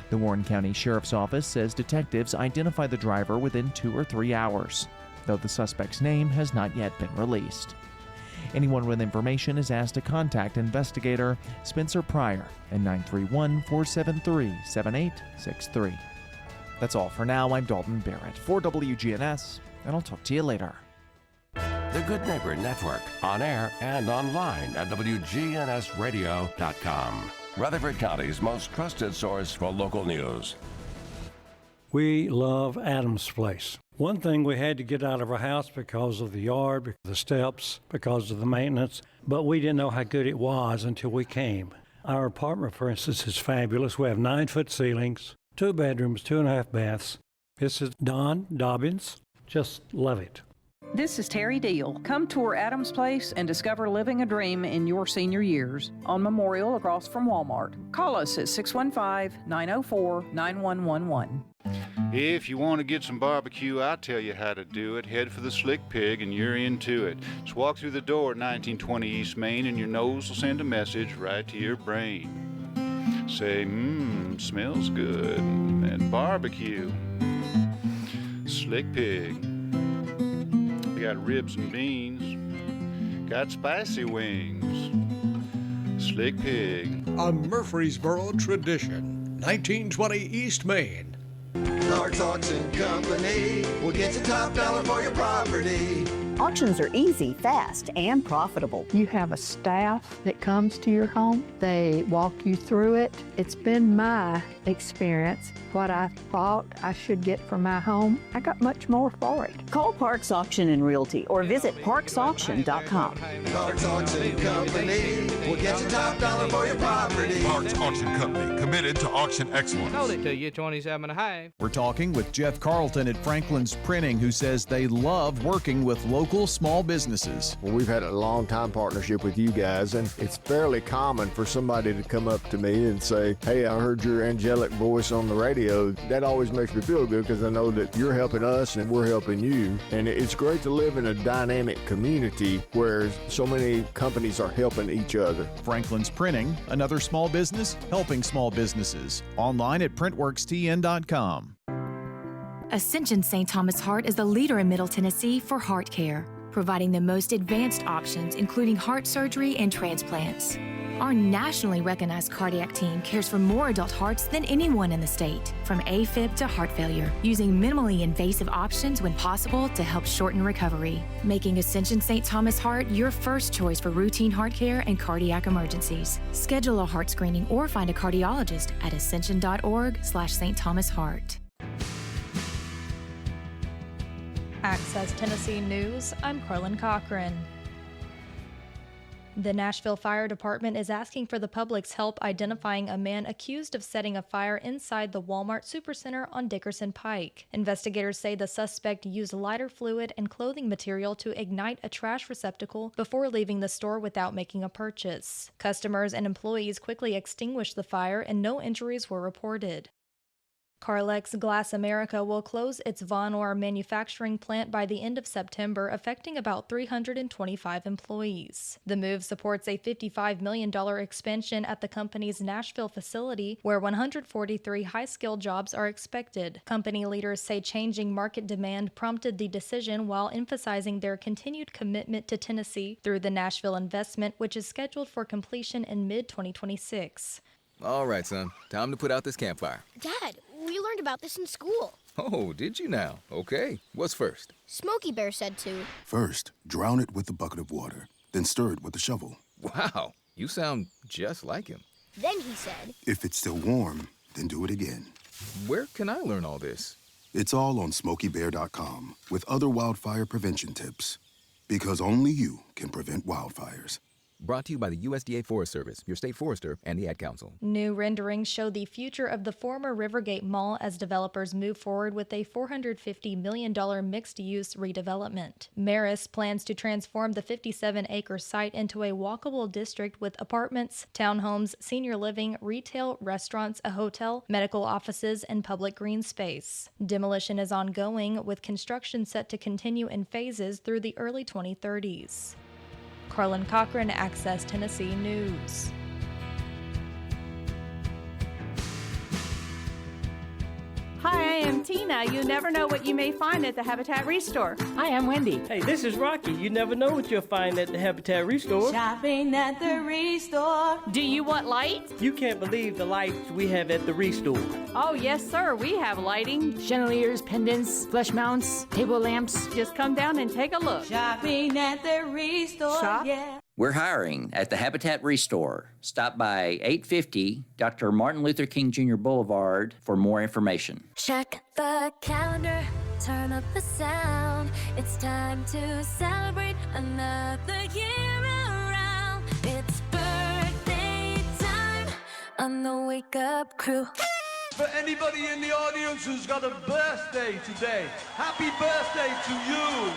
Speaker 6: The Warren County Sheriff's Office says detectives identified the driver within 2 or 3 hours, though the suspect's name has not yet been released. Anyone with information is asked to contact investigator Spencer Pryor at 931-473-7863. That's all for now. I'm Dalton Barrett for WGNS, and I'll talk to you later.
Speaker 11: The Good Neighbor Network, on air and online at WGNSradio.com. Rutherford County's most trusted source for local news.
Speaker 3: We love Adams Place. One thing we had to get out of our house because of the yard, the steps, because of the maintenance, but we didn't know how good it was until we came. Our apartment, for instance, is fabulous. We have 9-foot ceilings, 2 bedrooms, 2.5 baths. This is Don Dobbins. Just love it.
Speaker 18: This is Terry Deal. Come tour Adams Place and discover living a dream in your senior years on Memorial across from Walmart. Call us at 615-904-9111.
Speaker 5: If you want to get some barbecue, I'll tell you how to do it. Head for the Slick Pig and you're into it. Just walk through the door at 1920 East Main and your nose will send a message right to your brain. Say, smells good. And barbecue. Slick Pig. We got ribs and beans. Got spicy wings. Slick Pig.
Speaker 16: A Murfreesboro tradition. 1920 East Main.
Speaker 30: Clark's Auction Company will get you top dollar for your property.
Speaker 7: Auctions are easy, fast, and profitable.
Speaker 9: You have a staff that comes to your home. They walk you through it. It's been my experience. What I thought I should get for my home, I got much more for it.
Speaker 7: Call Parks Auction and Realty or visit parksauction.com.
Speaker 30: Clark's Auction Company will get you top dollar for your property.
Speaker 22: Parks Auction Company, committed to auction excellence.
Speaker 23: Sold it to you, 27.5.
Speaker 2: We're talking with Jeff Carlton at Franklin's Printing, who says they love working with local
Speaker 8: local small businesses.
Speaker 10: Well, we've had a long-time partnership with you guys, and it's fairly common for somebody to come up to me and say, hey, I heard your angelic voice on the radio. That always makes me feel good because I know that you're helping us and we're helping you. And it's great to live in a dynamic community where so many companies are helping each other.
Speaker 8: Franklin's Printing, another small business helping small businesses. Online at printworkstn.com.
Speaker 12: Ascension St. Thomas Heart is the leader in Middle Tennessee for heart care, providing the most advanced options, including heart surgery and transplants. Our nationally recognized cardiac team cares for more adult hearts than anyone in the state, from AFib to heart failure, using minimally invasive options when possible to help shorten recovery, making Ascension St. Thomas Heart your first choice for routine heart care and cardiac emergencies. Schedule a heart screening or find a cardiologist at ascension.org/St. Thomas Heart.
Speaker 13: Access Tennessee News, I'm Carlin Cochran. The Nashville Fire Department is asking for the public's help identifying a man accused of setting a fire inside the Walmart Supercenter on Dickerson Pike. Investigators say the suspect used lighter fluid and clothing material to ignite a trash receptacle before leaving the store without making a purchase. Customers and employees quickly extinguished the fire and no injuries were reported. Carlex Glass America will close its Von Orr manufacturing plant by the end of September, affecting about 325 employees. The move supports a $55 million expansion at the company's Nashville facility, where 143 high-skilled jobs are expected. Company leaders say changing market demand prompted the decision while emphasizing their continued commitment to Tennessee through the Nashville investment, which is scheduled for completion in mid-2026.
Speaker 14: All right, son. Time to put out this campfire.
Speaker 15: Dad, we learned about this in school.
Speaker 14: Oh, did you now? Okay. What's first?
Speaker 15: Smokey Bear said to.
Speaker 23: First, drown it with a bucket of water, then stir it with a shovel.
Speaker 14: Wow, you sound just like him.
Speaker 15: Then he said,
Speaker 23: if it's still warm, then do it again.
Speaker 14: Where can I learn all this?
Speaker 23: It's all on SmokeyBear.com with other wildfire prevention tips. Because only you can prevent wildfires.
Speaker 14: Brought to you by the USDA Forest Service, your state forester, and the Ad Council.
Speaker 13: New renderings show the future of the former Rivergate Mall as developers move forward with a $450 million mixed-use redevelopment. Maris plans to transform the 57-acre site into a walkable district with apartments, townhomes, senior living, retail, restaurants, a hotel, medical offices, and public green space. Demolition is ongoing, with construction set to continue in phases through the early 2030s. Carlin Cochran, Access Tennessee News.
Speaker 24: Hi, I am Tina. You never know what you may find at the Habitat Restore.
Speaker 25: Hi, I'm Wendy. Hey, this is Rocky. You never know what you'll find at the Habitat Restore.
Speaker 24: Shopping at the Restore. Do you want light?
Speaker 25: You can't believe the lights we have at the Restore.
Speaker 24: Oh, yes, sir. We have lighting.
Speaker 25: Chandeliers, pendants, flush mounts, table lamps.
Speaker 24: Just come down and take a look.
Speaker 25: Shopping at the Restore.
Speaker 24: Shop?
Speaker 25: Yeah.
Speaker 26: We're hiring at the Habitat Restore. Stop by 850 Dr. Martin Luther King Jr. Boulevard for more information.
Speaker 27: Check the calendar, turn up the sound. It's time to celebrate another year around. It's birthday time on the Wake Up Crew.
Speaker 32: For anybody in the audience who's got a birthday today, happy birthday to you.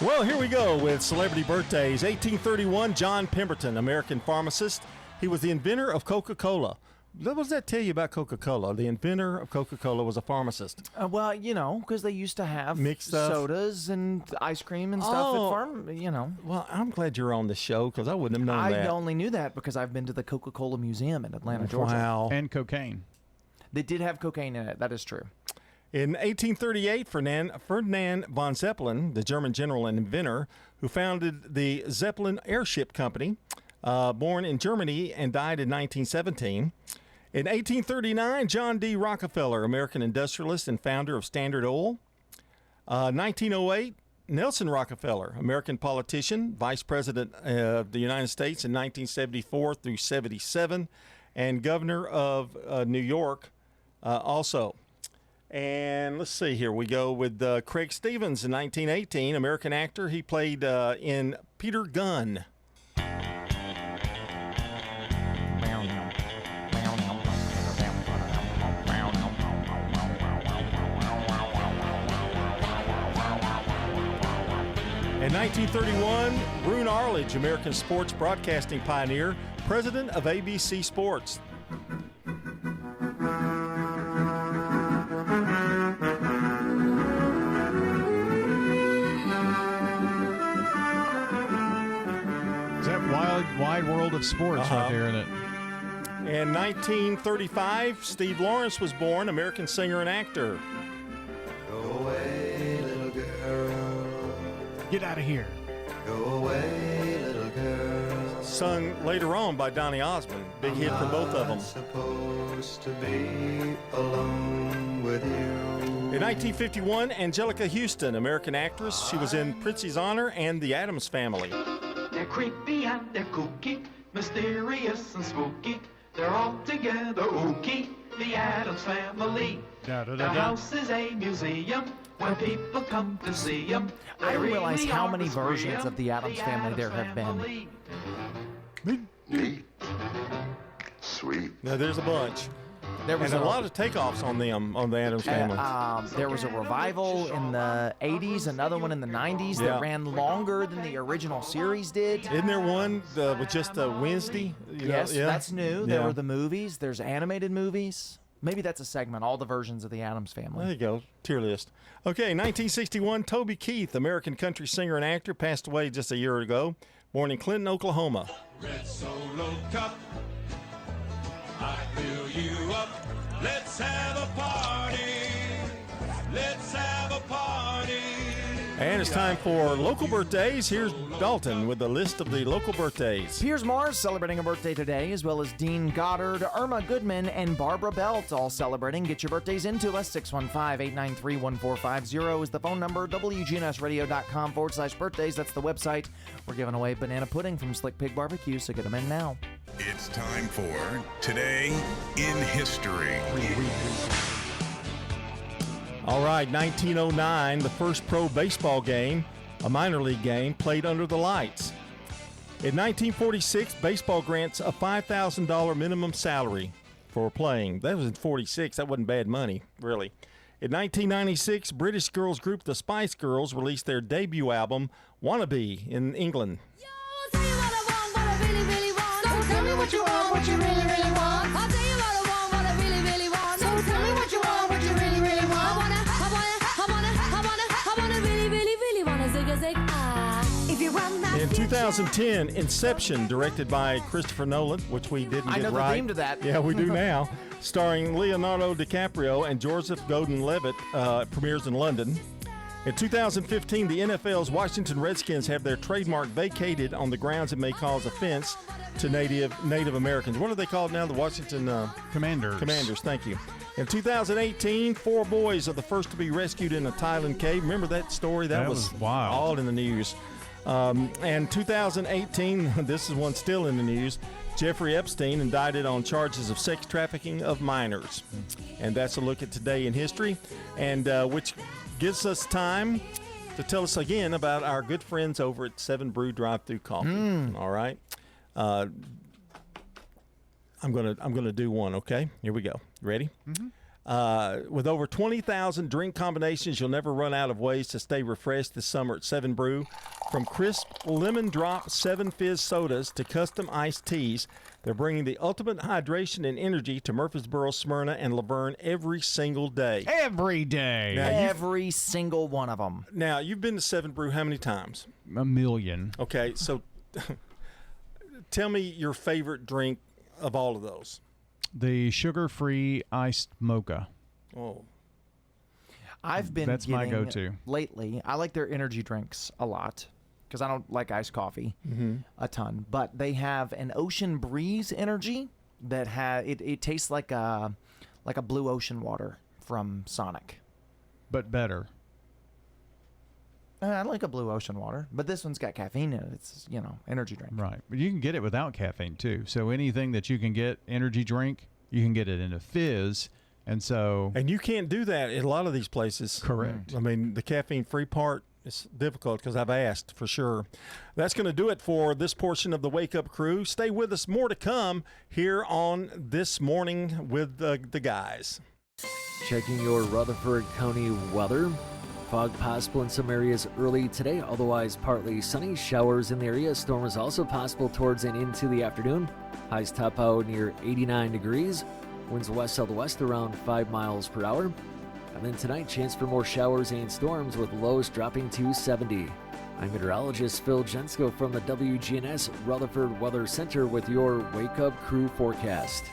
Speaker 4: Well, here we go with celebrity birthdays. 1831, John Pemberton, American pharmacist. He was the inventor of Coca-Cola. What does that tell you about Coca-Cola? The inventor of Coca-Cola was a pharmacist.
Speaker 6: Well, you know, because they used to have
Speaker 4: mixed stuff.
Speaker 6: Sodas and ice cream and stuff at farm, you know.
Speaker 4: Well, I'm glad you're on the show because I wouldn't have known that.
Speaker 6: I only knew that because I've been to the Coca-Cola Museum in Atlanta, Georgia.
Speaker 4: Wow.
Speaker 2: And cocaine.
Speaker 6: They did have cocaine in it. That is true.
Speaker 4: In 1838, Ferdinand von Zeppelin, the German general and inventor, who founded the Zeppelin Airship Company, born in Germany and died in 1917. In 1839, John D. Rockefeller, American industrialist and founder of Standard Oil. 1908, Nelson Rockefeller, American politician, vice president of the United States in 1974 through 77, and governor of New York also. And let's see, here we go with Craig Stevens in 1918, American actor. He played in Peter Gunn. In 1931, Roone Arledge, American sports broadcasting pioneer, president of ABC Sports.
Speaker 2: Is that wide world of sports right there, isn't it?
Speaker 4: In 1935, Steve Lawrence was born, American singer and actor.
Speaker 30: Go away, little girl.
Speaker 2: Get out of here.
Speaker 30: Go away, little girl.
Speaker 4: Sung later on by Donny Osmond. Big hit for both of them.
Speaker 30: Supposed to be alone with you.
Speaker 4: In 1951, Angelica Houston, American actress. She was in Prince's Honor and The Addams Family.
Speaker 1: They're creepy and they're kooky, mysterious and spooky. They're all together ooky, the Addams Family. The house is a museum where people come to see them.
Speaker 6: I didn't realize how many versions of the Addams Family there have been.
Speaker 23: Neat. Sweet.
Speaker 4: Now, there's a bunch.
Speaker 6: There was
Speaker 4: and a lot of takeoffs on them, on the Addams Family.
Speaker 6: There was a revival in the 80s, another one in the 90s that ran longer than the original series did.
Speaker 4: Isn't there one with just a Wednesday?
Speaker 6: Yes, that's new. There were the movies. There's animated movies. Maybe that's a segment, all the versions of the Addams Family.
Speaker 4: There you go, tier list. Okay, 1961, Toby Keith, American country singer and actor, passed away just a year ago. Born in Clinton, Oklahoma.
Speaker 30: Red Solo Cup, I fill you up. Let's have a party. Let's have a party.
Speaker 4: And it's time for local birthdays. Here's Dalton with the list of the local birthdays.
Speaker 6: Piers Morris celebrating a birthday today, as well as Dean Goddard, Irma Goodman, and Barbara Belt all celebrating. Get your birthdays into us. 615-893-1450 is the phone number. WGNSradio.com/birthdays. That's the website. We're giving away banana pudding from Slick Pig Barbecue, so get them in now.
Speaker 3: It's time for Today in History.
Speaker 4: All right, 1909, the first pro baseball game, a minor league game, played under the lights. In 1946, baseball grants a $5,000 minimum salary for playing. That was in 46. That wasn't bad money, really. In 1996, British girls group The Spice Girls released their debut album, Wannabe, in England.
Speaker 27: Tell me what you want, what you really, really want. I'll tell you what I want, what I really, really want. So tell me what you want, what you really, really want. I wanna really, really, really wanna zig a zig. If you want that.
Speaker 4: In 2010, Inception, directed by Christopher Nolan, which we didn't
Speaker 6: I
Speaker 4: get
Speaker 6: know
Speaker 4: right.
Speaker 6: the theme to that.
Speaker 4: Yeah, we do now. Starring Leonardo DiCaprio and Joseph Gordon-Levitt, premieres in London. In 2015, the NFL's Washington Redskins have their trademark vacated on the grounds it may cause offense to Native Americans. What are they called now? The Washington
Speaker 2: Commanders.
Speaker 4: Commanders, thank you. In 2018, 4 boys are the first to be rescued in a Thailand cave. Remember that story? That was
Speaker 2: wild.
Speaker 4: All in the news. And 2018, this is one still in the news, Jeffrey Epstein indicted on charges of sex trafficking of minors. And that's a look at Today in History, and which gives us time to tell us again about our good friends over at 7 Brew Drive-Thru Coffee. All right. I'm gonna do one, okay? Here we go. Ready? With over 20,000 drink combinations, you'll never run out of ways to stay refreshed this summer at 7 Brew. From crisp lemon drop 7 Fizz sodas to custom iced teas, they're bringing the ultimate hydration and energy to Murfreesboro, Smyrna, and Laverne every single day.
Speaker 2: Every day.
Speaker 4: Now,
Speaker 6: Every single one of them.
Speaker 4: Now, you've been to 7 Brew how many times?
Speaker 2: A million.
Speaker 4: Okay, so tell me your favorite drink of all of those.
Speaker 2: The sugar-free iced mocha.
Speaker 4: Oh.
Speaker 6: I've been
Speaker 2: That's my
Speaker 6: getting
Speaker 2: go-to.
Speaker 6: lately. I like their energy drinks a lot because I don't like iced coffee a ton. But they have an Ocean Breeze energy that it tastes like a blue ocean water from Sonic.
Speaker 2: But better.
Speaker 6: I like a blue ocean water, but this one's got caffeine in it. It's, energy drink.
Speaker 2: Right. But you can get it without caffeine, too. So anything that you can get, energy drink, you can get it in a fizz. And
Speaker 4: you can't do that at a lot of these places.
Speaker 2: Correct.
Speaker 4: I mean, the caffeine-free part is difficult because I've asked for sure. That's going to do it for this portion of the Wake Up Crew. Stay with us. More to come here on This Morning with the guys.
Speaker 5: Checking your Rutherford County weather. Fog possible in some areas early today, otherwise partly sunny. Showers in the area. Storm is also possible towards and into the afternoon. Highs top out near 89 degrees. Winds west-southwest around 5 miles per hour. And then tonight, chance for more showers and storms with lows dropping to 70. I'm meteorologist Phil Jensko from the WGNS Rutherford Weather Center with your Wake Up Crew forecast.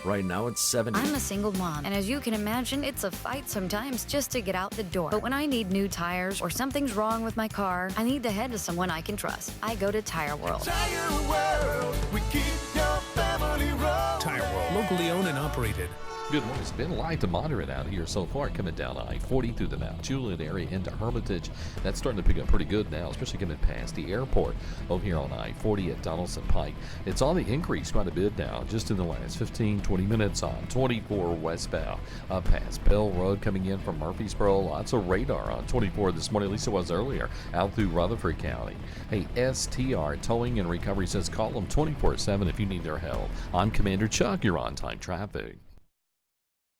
Speaker 5: Right now it's 70.
Speaker 9: I'm a single mom, and as you can imagine, it's a fight sometimes just to get out the door. But when I need new tires or something's wrong with my car, I need to head to someone I can trust. I go to Tire World.
Speaker 30: Tire World, we keep your family rolling.
Speaker 11: Tire World, locally owned and operated.
Speaker 16: Good morning. It's been light to moderate out here so far, coming down I-40 through the Mount Juliet area into Hermitage. That's starting to pick up pretty good now, especially coming past the airport over here on I-40 at Donaldson Pike. It's on the increase quite a bit now, just in the last 15, 20 minutes on 24 westbound. Up past Bell Road coming in from Murfreesboro. Lots of radar on 24 this morning, at least it was earlier, out through Rutherford County. Hey, STR Towing and Recovery says call them 24/7 if you need their help. I'm Commander Chuck. You're on time traffic.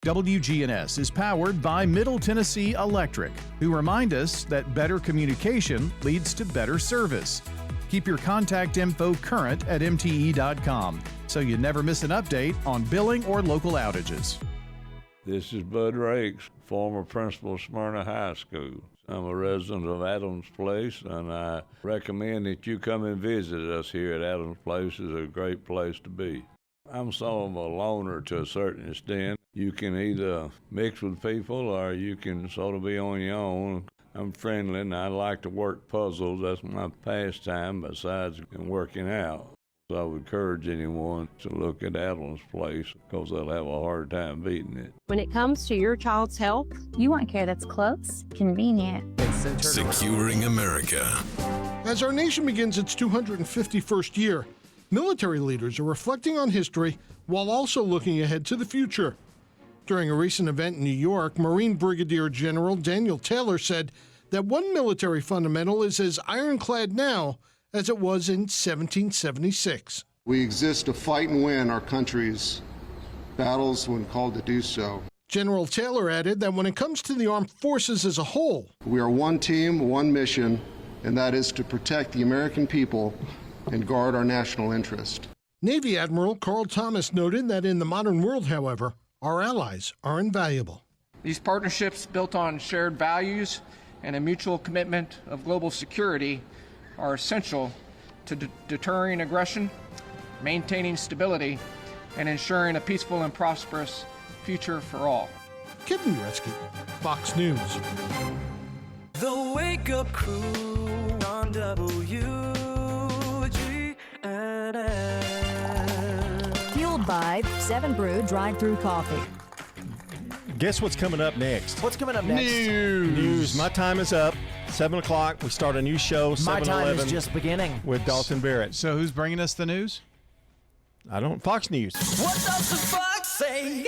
Speaker 8: WGNS is powered by Middle Tennessee Electric, who remind us that better communication leads to better service. Keep your contact info current at MTE.com so you never miss an update on billing or local outages.
Speaker 17: This is Bud Rakes, former principal of Smyrna High School. I'm a resident of Adams Place, and I recommend that you come and visit us here at Adams Place. It's a great place to be. I'm sort of a loner to a certain extent. You can either mix with people or you can sort of be on your own. I'm friendly and I like to work puzzles. That's my pastime besides working out. So I would encourage anyone to look at Adams Place because they'll have a hard time beating it.
Speaker 18: When it comes to your child's health, you want care that's close, convenient, and
Speaker 3: Securing America.
Speaker 19: As our nation begins its 251st year, military leaders are reflecting on history while also looking ahead to the future. During a recent event in New York, Marine Brigadier General Daniel Taylor said that one military fundamental is as ironclad now as it was in 1776.
Speaker 20: We exist to fight and win our country's battles when called to do so.
Speaker 19: General Taylor added that when it comes to the armed forces as a whole,
Speaker 20: we are one team, one mission, and that is to protect the American people and guard our national interest.
Speaker 19: Navy Admiral Carl Thomas noted that in the modern world, however, our allies are invaluable.
Speaker 21: These partnerships built on shared values and a mutual commitment of global security are essential to deterring aggression, maintaining stability, and ensuring a peaceful and prosperous future for all.
Speaker 19: Kevin Uretzky, Fox News.
Speaker 30: The Wake Up Crew on WGNS.
Speaker 7: Fueled by 7 Brew Drive-Thru Coffee.
Speaker 4: Guess what's coming up next?
Speaker 6: What's coming up next?
Speaker 4: News. My time is up. 7 o'clock. We start a new show.
Speaker 6: My time
Speaker 4: 7-11
Speaker 6: is just beginning.
Speaker 4: with Dalton Barrett.
Speaker 2: So who's bringing us the news?
Speaker 4: I don't. Fox News.
Speaker 30: What does the fox say?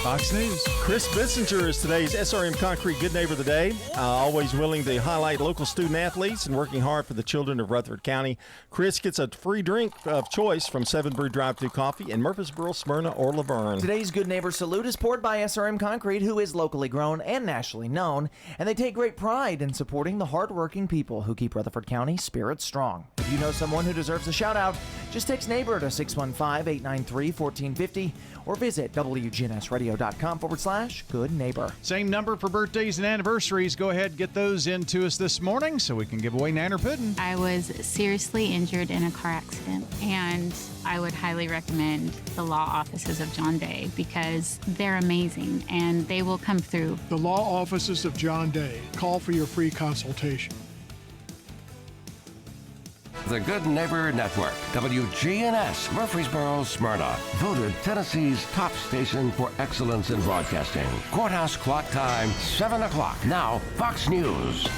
Speaker 2: Fox News.
Speaker 4: Chris Bissinger is today's SRM Concrete Good Neighbor of the Day. Always willing to highlight local student athletes and working hard for the children of Rutherford County. Chris gets a free drink of choice from 7 Brew Drive-Thru Coffee in Murfreesboro, Smyrna, or Laverne.
Speaker 6: Today's Good Neighbor salute is poured by SRM Concrete, who is locally grown and nationally known, and they take great pride in supporting the hardworking people who keep Rutherford County spirits strong. If you know someone who deserves a shout-out, just text neighbor to 615-893-1450 or visit WGNSradio.com/Good Neighbor.
Speaker 2: Same number for birthdays and anniversaries. Go ahead, get those into us this morning so we can give away Nanner Pudding.
Speaker 28: I was seriously injured in a car accident, and I would highly recommend the law offices of John Day because they're amazing and they will come through.
Speaker 29: The law offices of John Day. Call for your free consultation.
Speaker 31: The Good Neighbor Network, WGNS, Murfreesboro, Smyrna. Voted Tennessee's top station for excellence in broadcasting. Courthouse clock time, 7 o'clock. Now, Fox News.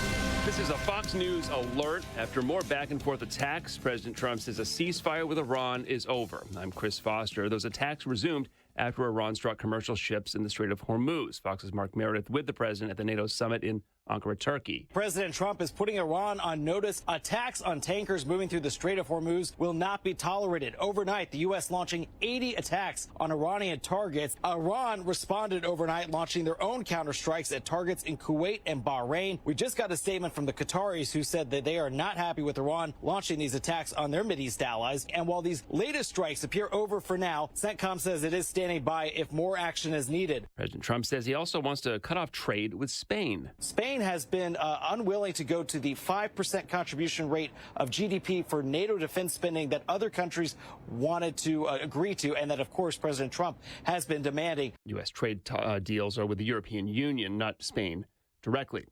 Speaker 33: This is a Fox News alert. After more back and forth attacks, President Trump says a ceasefire with Iran is over. I'm Chris Foster. Those attacks resumed after Iran struck commercial ships in the Strait of Hormuz. Fox's Mark Meredith with the president at the NATO summit in Ankara, Turkey.
Speaker 1: President Trump is putting Iran on notice. Attacks on tankers moving through the Strait of Hormuz will not be tolerated. Overnight, the U.S. launching 80 attacks on Iranian targets. Iran responded overnight, launching their own counterstrikes at targets in Kuwait and Bahrain. We just got a statement from the Qataris who said that they are not happy with Iran launching these attacks on their Mideast allies. And while these latest strikes appear over for now, CENTCOM says it is standing by if more action is needed.
Speaker 33: President Trump says he also wants to cut off trade with Spain.
Speaker 1: Spain has been unwilling to go to the 5% contribution rate of GDP for NATO defense spending that other countries wanted to agree to, and that, of course, President Trump has been demanding.
Speaker 33: U.S. trade deals are with the European Union, not Spain, directly.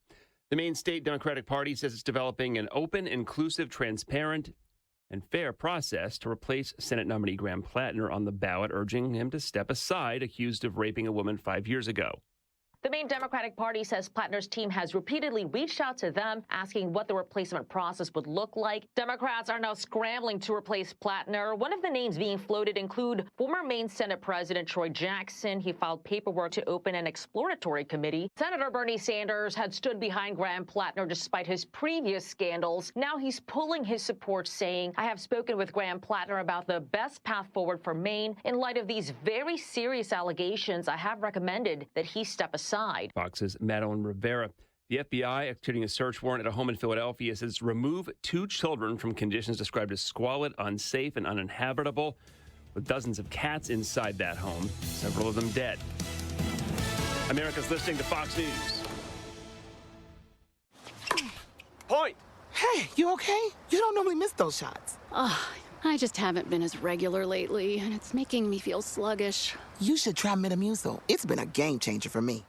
Speaker 33: The Maine State Democratic Party says it's developing an open, inclusive, transparent, and fair process to replace Senate nominee Graham Plattner on the ballot, urging him to step aside, accused of raping a woman 5 years ago.
Speaker 10: The Maine Democratic Party says Plattner's team has repeatedly reached out to them, asking what the replacement process would look like. Democrats are now scrambling to replace Plattner. One of the names being floated include former Maine Senate President Troy Jackson. He filed paperwork to open an exploratory committee. Senator Bernie Sanders had stood behind Graham Plattner despite his previous scandals. Now he's pulling his support, saying, I have spoken with Graham Plattner about the best path forward for Maine. In light of these very serious allegations, I have recommended that he step aside.
Speaker 33: Fox's Madeline Rivera. The FBI executing a search warrant at a home in Philadelphia says remove 2 children from conditions described as squalid, unsafe, and uninhabitable, with dozens of cats inside that home, several of them dead. America's listening to Fox News.
Speaker 12: Point! Hey, you okay? You don't normally miss those shots.
Speaker 13: I just haven't been as regular lately, and it's making me feel sluggish.
Speaker 12: You should try Metamucil. It's been a game changer for me.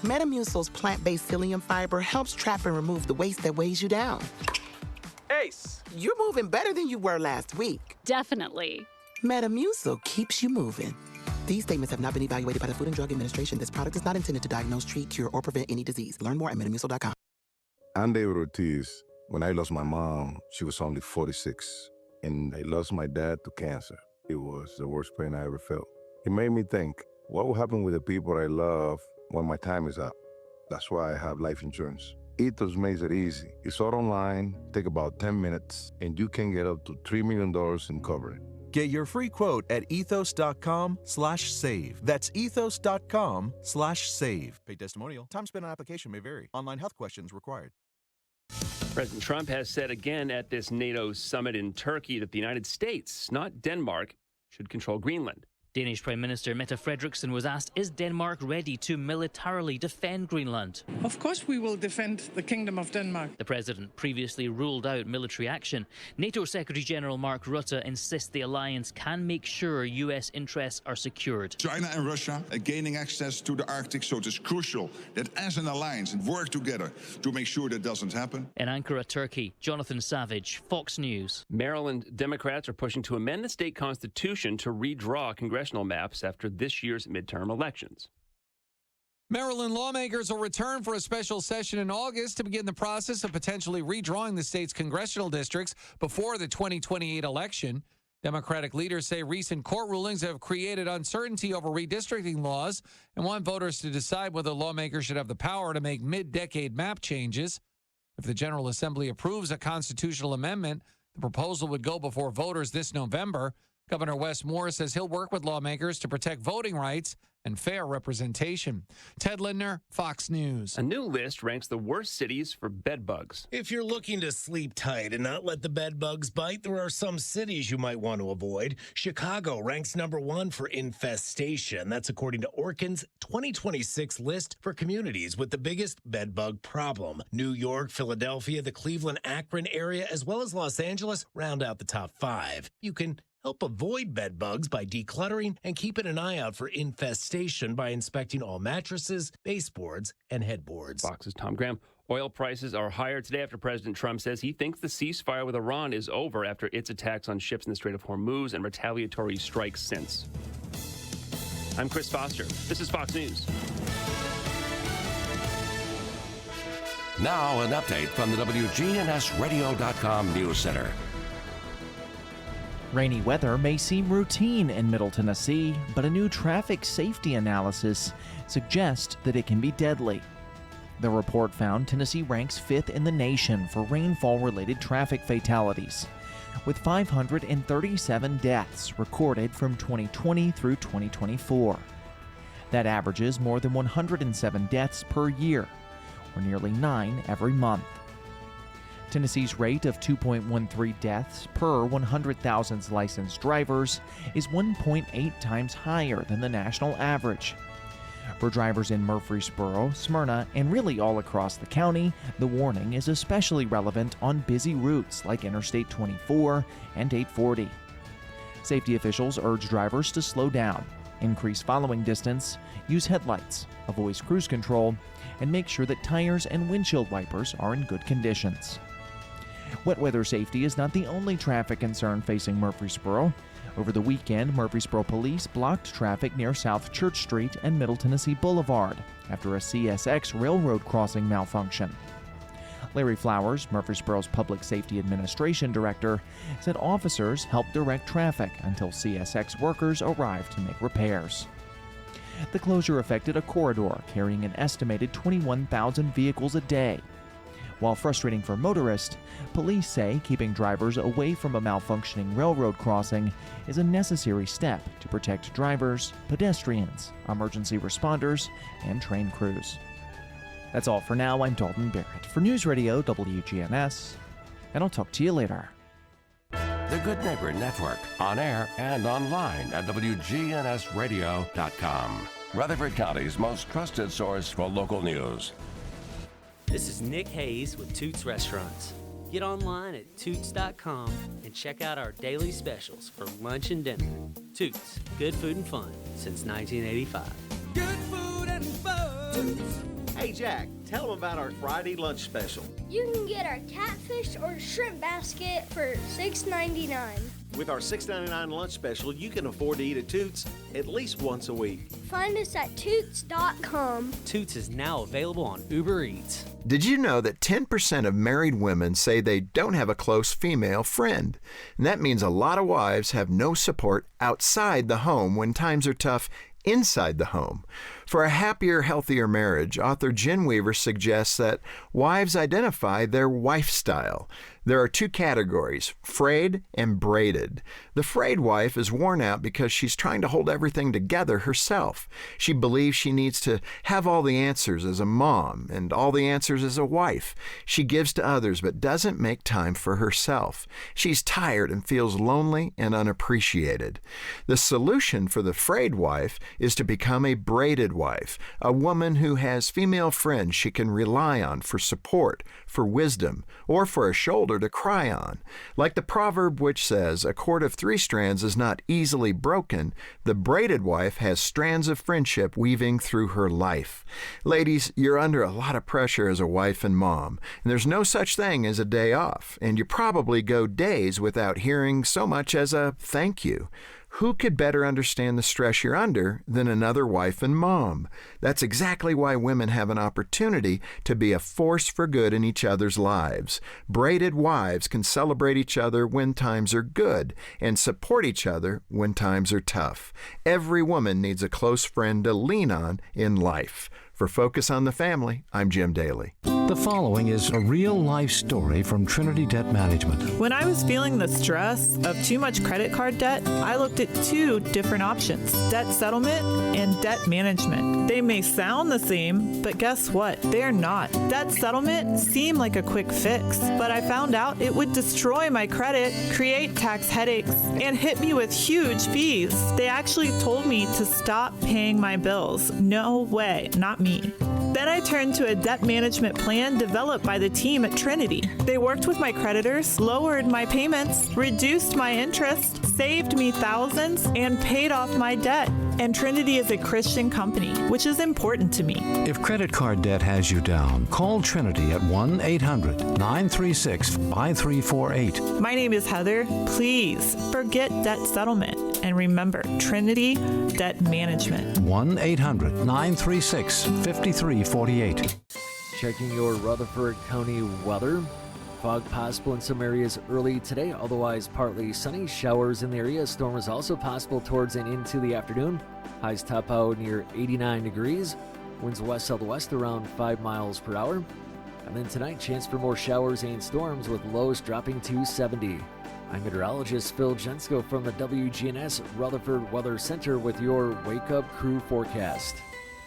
Speaker 12: Metamucil's plant-based psyllium fiber helps trap and remove the waste that weighs you down. Ace! You're moving better than you were last week.
Speaker 13: Definitely.
Speaker 12: Metamucil keeps you moving. These statements have not been evaluated by the Food and Drug Administration. This product is not intended to diagnose, treat, cure, or prevent any disease. Learn more at Metamucil.com.
Speaker 14: I'm David Ortiz. When I lost my mom, she was only 46. And I lost my dad to cancer. It was the worst pain I ever felt. It made me think, what will happen with the people I love when my time is up? That's why I have life insurance. Ethos makes it easy. It's all online, take about 10 minutes, and you can get up to $3 million in coverage.
Speaker 15: Get your free quote at ethos.com/save. That's ethos.com/save. Paid testimonial. Time spent on application may vary. Online health questions required.
Speaker 33: President Trump has said again at this NATO summit in Turkey that the United States, not Denmark, should control Greenland.
Speaker 22: Danish Prime Minister Mette Frederiksen was asked, is Denmark ready to militarily defend Greenland?
Speaker 23: Of course we will defend the Kingdom of Denmark.
Speaker 22: The president previously ruled out military action. NATO Secretary General Mark Rutte insists the alliance can make sure U.S. interests are secured.
Speaker 24: China and Russia are gaining access to the Arctic, so it is crucial that as an alliance work together to make sure that doesn't happen.
Speaker 22: In Ankara, Turkey, Jonathan Savage, Fox News.
Speaker 33: Maryland Democrats are pushing to amend the state constitution to redraw congressional maps after this year's midterm elections.
Speaker 25: Maryland lawmakers will return for a special session in August to begin the process of potentially redrawing the state's congressional districts before the 2028 election. Democratic leaders say recent court rulings have created uncertainty over redistricting laws and want voters to decide whether lawmakers should have the power to make mid-decade map changes. If the General Assembly approves a constitutional amendment, the proposal would go before voters this November. Governor Wes Moore says he'll work with lawmakers to protect voting rights and fair representation. Ted Lindner, Fox News.
Speaker 33: A new list ranks the worst cities for bed bugs.
Speaker 24: If you're looking to sleep tight and not let the bed bugs bite, there are some cities you might want to avoid. Chicago ranks #1 for infestation. That's according to Orkin's 2026 list for communities with the biggest bed bug problem. New York, Philadelphia, the Cleveland, Akron area, as well as Los Angeles round out the top 5. You can help avoid bed bugs by decluttering and keeping an eye out for infestation by inspecting all mattresses, baseboards, and headboards.
Speaker 33: Fox's Tom Graham. Oil prices are higher today after President Trump says he thinks the ceasefire with Iran is over after its attacks on ships in the Strait of Hormuz and retaliatory strikes since. I'm Chris Foster. This is Fox News.
Speaker 31: Now an update from the WGNSradio.com News Center.
Speaker 6: Rainy weather may seem routine in Middle Tennessee, but a new traffic safety analysis suggests that it can be deadly. The report found Tennessee ranks 5th in the nation for rainfall-related traffic fatalities, with 537 deaths recorded from 2020 through 2024. That averages more than 107 deaths per year, or nearly 9 every month. Tennessee's rate of 2.13 deaths per 100,000 licensed drivers is 1.8 times higher than the national average. For drivers in Murfreesboro, Smyrna, and really all across the county, the warning is especially relevant on busy routes like Interstate 24 and 840. Safety officials urge drivers to slow down, increase following distance, use headlights, avoid cruise control, and make sure that tires and windshield wipers are in good conditions. Wet weather safety is not the only traffic concern facing Murfreesboro. Over the weekend, Murfreesboro police blocked traffic near South Church Street and Middle Tennessee Boulevard after a CSX railroad crossing malfunction. Larry Flowers, Murfreesboro's Public Safety Administration Director, said officers helped direct traffic until CSX workers arrived to make repairs. The closure affected a corridor carrying an estimated 21,000 vehicles a day. While frustrating for motorists, police say keeping drivers away from a malfunctioning railroad crossing is a necessary step to protect drivers, pedestrians, emergency responders, and train crews. That's all for now. I'm Dalton Barrett for News Radio WGNS, and I'll talk to you later.
Speaker 31: The Good Neighbor Network, on air and online at WGNSradio.com. Rutherford County's most trusted source for local news.
Speaker 3: This is Nick Hayes with Toots Restaurants. Get online at Toots.com and check out our daily specials for lunch and dinner. Toots, good food and fun since 1985.
Speaker 5: Good food and fun. Toots. Hey Jack, tell them about our Friday lunch special.
Speaker 8: You can get our catfish or shrimp basket for $6.99.
Speaker 5: With our $6.99 lunch special, you can afford to eat at Toots at least once a week.
Speaker 8: Find us at Toots.com.
Speaker 3: Toots is now available on Uber Eats.
Speaker 9: Did you know that 10% of married women say they don't have a close female friend? And that means a lot of wives have no support outside the home when times are tough inside the home. For a happier, healthier marriage, author Jen Weaver suggests that wives identify their wife style. There are two categories, frayed and braided. The frayed wife is worn out because she's trying to hold everything together herself. She believes she needs to have all the answers as a mom and all the answers as a wife. She gives to others but doesn't make time for herself. She's tired and feels lonely and unappreciated. The solution for the frayed wife is to become a braided wife, a woman who has female friends she can rely on for support, for wisdom, or for a shoulder to cry on. Like the proverb which says, "A cord of 3 strands is not easily broken," the braided wife has strands of friendship weaving through her life. Ladies, you're under a lot of pressure as a wife and mom, and there's no such thing as a day off, and you probably go days without hearing so much as a thank you. Who could better understand the stress you're under than another wife and mom? That's exactly why women have an opportunity to be a force for good in each other's lives. Braided wives can celebrate each other when times are good and support each other when times are tough. Every woman needs a close friend to lean on in life. For Focus on the Family, I'm Jim Daly.
Speaker 11: The following is a real-life story from Trinity Debt Management.
Speaker 16: When I was feeling the stress of too much credit card debt, I looked at 2 different options, debt settlement and debt management. They may sound the same, but guess what? They're not. Debt settlement seemed like a quick fix, but I found out it would destroy my credit, create tax headaches, and hit me with huge fees. They actually told me to stop paying my bills. No way, not me. Then I turned to a debt management plan developed by the team at Trinity. They worked with my creditors, lowered my payments, reduced my interest, saved me thousands, and paid off my debt. And Trinity is a Christian company, which is important to me.
Speaker 11: If credit card debt has you down, call Trinity at 1-800-936-5348.
Speaker 16: My name is Heather. Please forget debt settlement and remember Trinity Debt Management.
Speaker 11: 1-800-936-5348.
Speaker 17: Checking your Rutherford County weather. Fog possible in some areas early today, otherwise partly sunny. Showers in the area. Storm is also possible towards and into the afternoon. Highs top out near 89 degrees. Winds west-southwest around 5 miles per hour. And then tonight, chance for more showers and storms with lows dropping to 70. I'm meteorologist Phil Jensko from the WGNS Rutherford Weather Center with your Wake Up Crew forecast.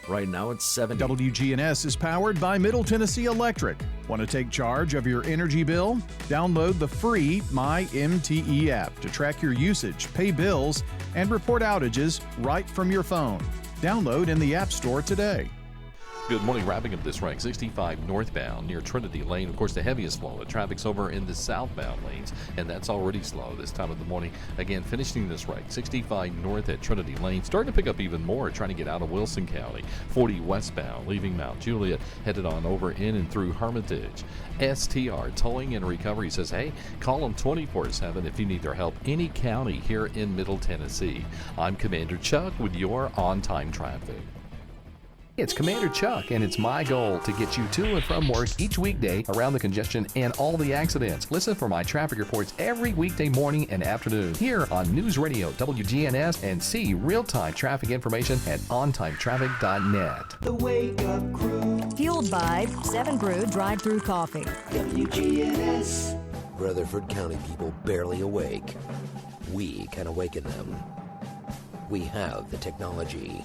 Speaker 17: Right now it's 70.
Speaker 2: WGNS is powered by Middle Tennessee Electric. Want to take charge of your energy bill? Download the free MyMTE app to track your usage, pay bills, and report outages right from your phone. Download in the App Store today.
Speaker 4: Good morning. Wrapping up this rank, 65 northbound near Trinity Lane. Of course, the heaviest flow. The traffic's over in the southbound lanes, and that's already slow this time of the morning. Again, finishing this rank, 65 north at Trinity Lane. Starting to pick up even more, trying to get out of Wilson County. 40 westbound, leaving Mount Juliet, headed on over in and through Hermitage. STR Towing and Recovery says, hey, call them 24/7 if you need their help. Any county here in Middle Tennessee. I'm Commander Chuck with your on-time traffic.
Speaker 7: It's Commander Chuck, and it's my goal to get you to and from work each weekday around the congestion and all the accidents. Listen for my traffic reports every weekday morning and afternoon here on News Radio WGNS, and see real-time traffic information at ontimetraffic.net.
Speaker 18: The Wake Up Crew. Fueled by 7 Brew Drive-Thru Coffee. WGNS.
Speaker 19: Rutherford County people barely awake. We can awaken them. We have the technology.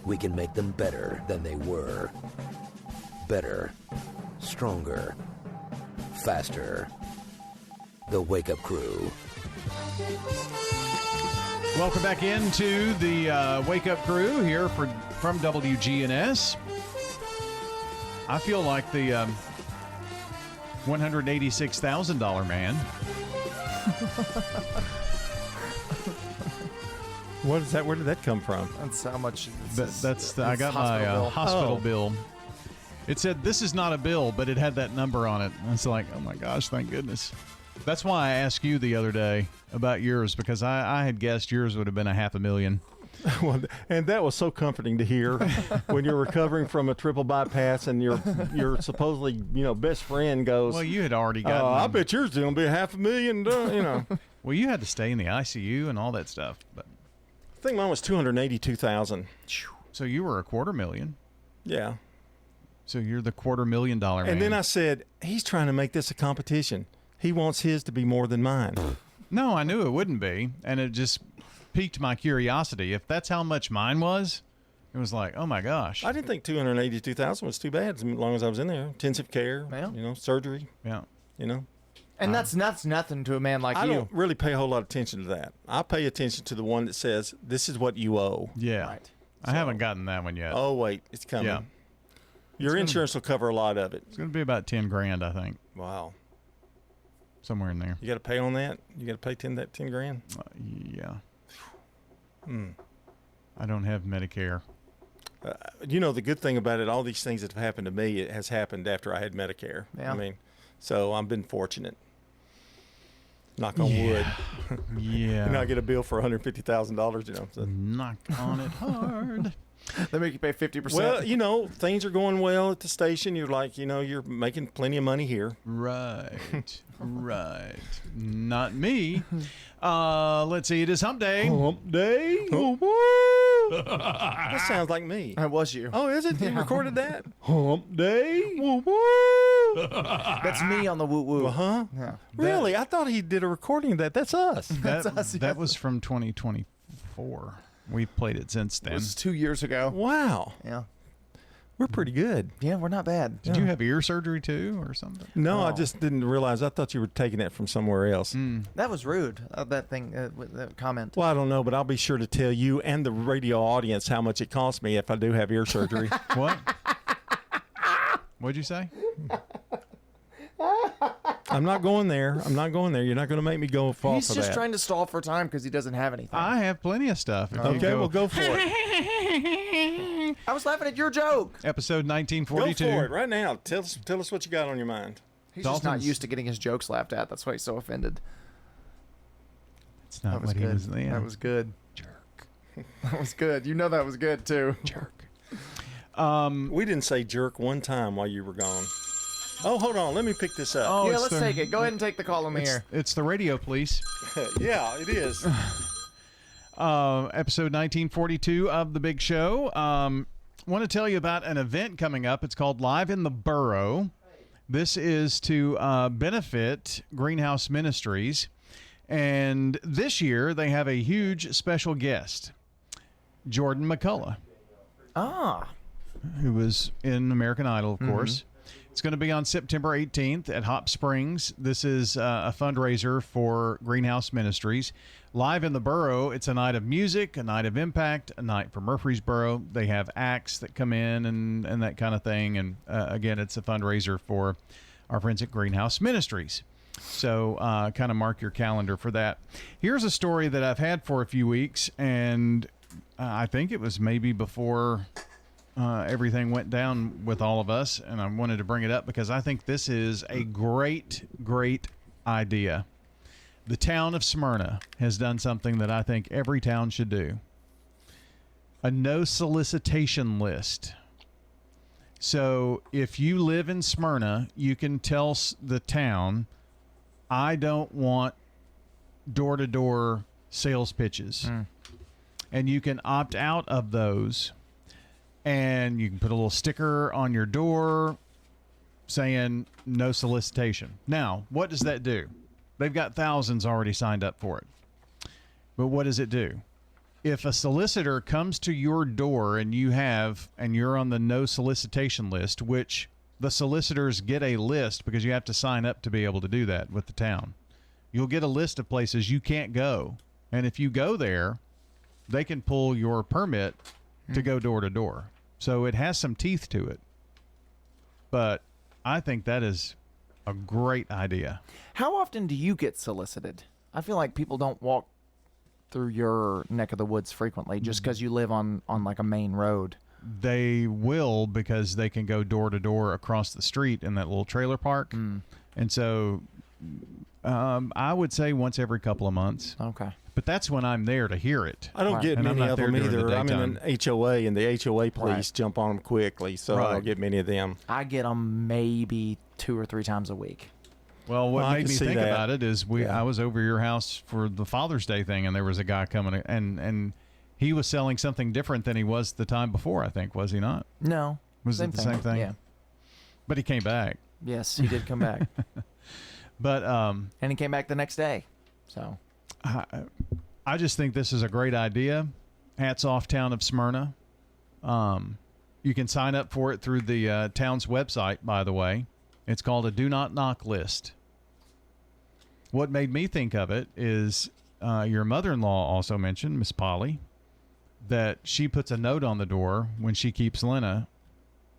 Speaker 19: We can make them better than they were. Better, stronger, faster. The Wake Up Crew.
Speaker 2: Welcome back into the Wake Up Crew here from WGNS. I feel like the $186,000 man.
Speaker 20: What is that? Where did that come from?
Speaker 6: That's how much.
Speaker 2: I got my hospital bill. It said this is not a bill, but it had that number on it. And it's like, oh my gosh, thank goodness. That's why I asked you the other day about yours, because I had guessed yours would have been $500,000.
Speaker 20: Well, and that was so comforting to hear when you're recovering from a triple bypass and your supposedly best friend goes.
Speaker 2: Well, you had already gotten.
Speaker 20: I bet yours is going to be $500,000.
Speaker 2: Well, you had to stay in the ICU and all that stuff, but.
Speaker 20: I think mine was $282,000.
Speaker 2: So you were $250,000.
Speaker 20: Yeah.
Speaker 2: So you're the $250,000 man.
Speaker 20: And then I said, he's trying to make this a competition. He wants his to be more than mine.
Speaker 2: No, I knew it wouldn't be, and it just piqued my curiosity. If that's how much mine was, it was like, oh my gosh.
Speaker 20: I didn't think $282,000 was too bad as long as I was in there. Intensive care, surgery.
Speaker 2: Yeah.
Speaker 6: And that's nothing to a man like you.
Speaker 20: I don't really pay a whole lot of attention to that. I pay attention to the one that says, this is what you owe.
Speaker 2: Yeah. Right. I haven't gotten that one yet.
Speaker 20: Oh, wait. It's coming.
Speaker 2: Yeah.
Speaker 20: Your insurance will cover a lot of it.
Speaker 2: It's going to be about $10,000, I think.
Speaker 20: Wow.
Speaker 2: Somewhere in there.
Speaker 20: You got to pay on that? You got to pay $10,000?
Speaker 2: Yeah. I don't have Medicare.
Speaker 20: The good thing about it, all these things that have happened to me, it has happened after I had Medicare.
Speaker 6: Yeah.
Speaker 20: So I've been fortunate. Knock on wood.
Speaker 2: Yeah.
Speaker 20: And I get a bill for $150,000, So.
Speaker 2: Knock on it hard.
Speaker 6: They make you pay 50%.
Speaker 20: Well, things are going well at the station. You're like, you're making plenty of money here.
Speaker 2: Right. Right. Not me. Let's see. It is Hump Day.
Speaker 20: Hump Day. That sounds like me.
Speaker 6: That was you.
Speaker 20: Oh, is it? You recorded that? Hump Day.
Speaker 6: That's me on the woo woo.
Speaker 20: Uh-huh.
Speaker 6: Yeah.
Speaker 20: Really? I thought he did a recording of that. That's us.
Speaker 6: That's us.
Speaker 2: That was from 2024. We've played it since then.
Speaker 6: It was 2 years ago.
Speaker 20: Wow.
Speaker 6: Yeah.
Speaker 20: We're pretty good.
Speaker 6: Yeah, we're not bad.
Speaker 2: Did you have ear surgery too or something?
Speaker 20: No, I just didn't realize. I thought you were taking it from somewhere else.
Speaker 6: That was rude, that thing, that comment.
Speaker 20: Well, I don't know, but I'll be sure to tell you and the radio audience how much it costs me if I do have ear surgery.
Speaker 2: What? What'd you say?
Speaker 20: I'm not going there. You're not going to make me go fall
Speaker 6: He's
Speaker 20: for
Speaker 6: just
Speaker 20: that.
Speaker 6: trying to stall for time because he doesn't have anything.
Speaker 2: I have plenty of stuff.
Speaker 20: Okay, well, go for it.
Speaker 6: I was laughing at your joke.
Speaker 2: Episode 1942.
Speaker 20: Go for it right now. Tell us what you got on your mind.
Speaker 6: He's just not used to getting his jokes laughed at. That's why he's so offended.
Speaker 2: It's not what he was there.
Speaker 6: That was good.
Speaker 2: Jerk.
Speaker 6: That was good. You know that was good, too.
Speaker 2: Jerk.
Speaker 20: We didn't say jerk one time while you were gone. Oh, hold on. Let me pick this up.
Speaker 6: Oh, yeah, let's take it. Go ahead and take the call on the air.
Speaker 2: It's the radio police.
Speaker 20: Yeah, it is.
Speaker 2: Episode 1942 of The Big Show. want to tell you about an event coming up. It's called Live in the Borough. This is to benefit Greenhouse Ministries. And this year, they have a huge special guest, Jordan McCullough. Who was in American Idol, of course. It's going to be on September 18th at Hop Springs. This is a fundraiser for Greenhouse Ministries. Live in the Borough, it's a night of music, a night of impact, a night for Murfreesboro. They have acts that come in and that kind of thing. And again, it's a fundraiser for our friends at Greenhouse Ministries. So kind of mark your calendar for that. Here's a story that I've had for a few weeks, and I think it was maybe before everything went down with all of us, and I wanted to bring it up because I think this is a great, great idea. The town of Smyrna has done something that I think every town should do. A no solicitation list. So if you live in Smyrna, you can tell the town, I don't want door-to-door sales pitches. And you can opt out of those. And you can put a little sticker on your door saying no solicitation. Now, what does that do? They've got thousands already signed up for it. But what does it do? If a solicitor comes to your door and you're on the no solicitation list, which the solicitors get a list because you have to sign up to be able to do that with the town. You'll get a list of places you can't go. And if you go there, they can pull your permit to go door to door. So it has some teeth to it. But I think that is a great idea.
Speaker 6: How often do you get solicited? I feel like people don't walk through your neck of the woods frequently just because you live on like a main road.
Speaker 2: They will, because they can go door to door across the street in that little trailer park. And so I would say once every couple of months.
Speaker 6: Okay.
Speaker 2: But that's when I'm there to hear it.
Speaker 20: I don't get many of them either. I'm in an HOA, and the HOA police jump on them quickly, so I don't get many of them.
Speaker 6: I get them maybe 2 or 3 times a week.
Speaker 2: Well, what made me think about it is I was over your house for the Father's Day thing, and there was a guy coming, and he was selling something different than he was the time before, I think, was he not?
Speaker 6: No.
Speaker 2: Was it the same thing?
Speaker 6: Yeah.
Speaker 2: But he came back.
Speaker 6: Yes, he did come back.
Speaker 2: But
Speaker 6: and he came back the next day. So
Speaker 2: I just think this is a great idea. Hats off, town of Smyrna. You can sign up for it through the town's website, by the way. It's called a Do Not Knock list. What made me think of it is your mother-in-law also mentioned, Miss Polly, that she puts a note on the door when she keeps Lena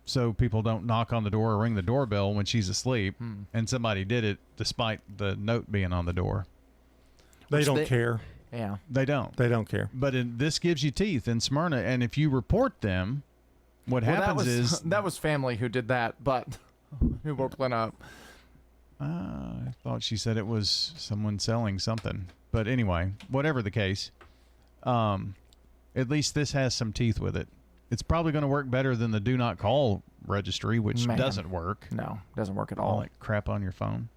Speaker 2: so people don't knock on the door or ring the doorbell when she's asleep. And somebody did it despite the note being on the door.
Speaker 20: They don't care.
Speaker 6: Yeah.
Speaker 2: They don't.
Speaker 20: They don't care.
Speaker 2: But this gives you teeth in Smyrna, and if you report them, what happens is...
Speaker 6: That was family who did that, but who woke Lena up.
Speaker 2: I thought she said it was someone selling something. But anyway, whatever the case, at least this has some teeth with it. It's probably going to work better than the Do Not Call registry, which doesn't work.
Speaker 6: No, doesn't work at
Speaker 2: All
Speaker 6: all.
Speaker 2: that crap on your phone.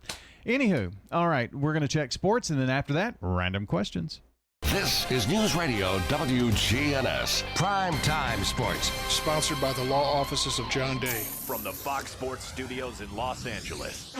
Speaker 2: Anywho, all right, we're going to check sports, and then after that, random questions.
Speaker 31: This is News Radio WGNS Prime Time Sports.
Speaker 1: Sponsored by the law offices of John Day.
Speaker 10: From the Fox Sports Studios in Los Angeles,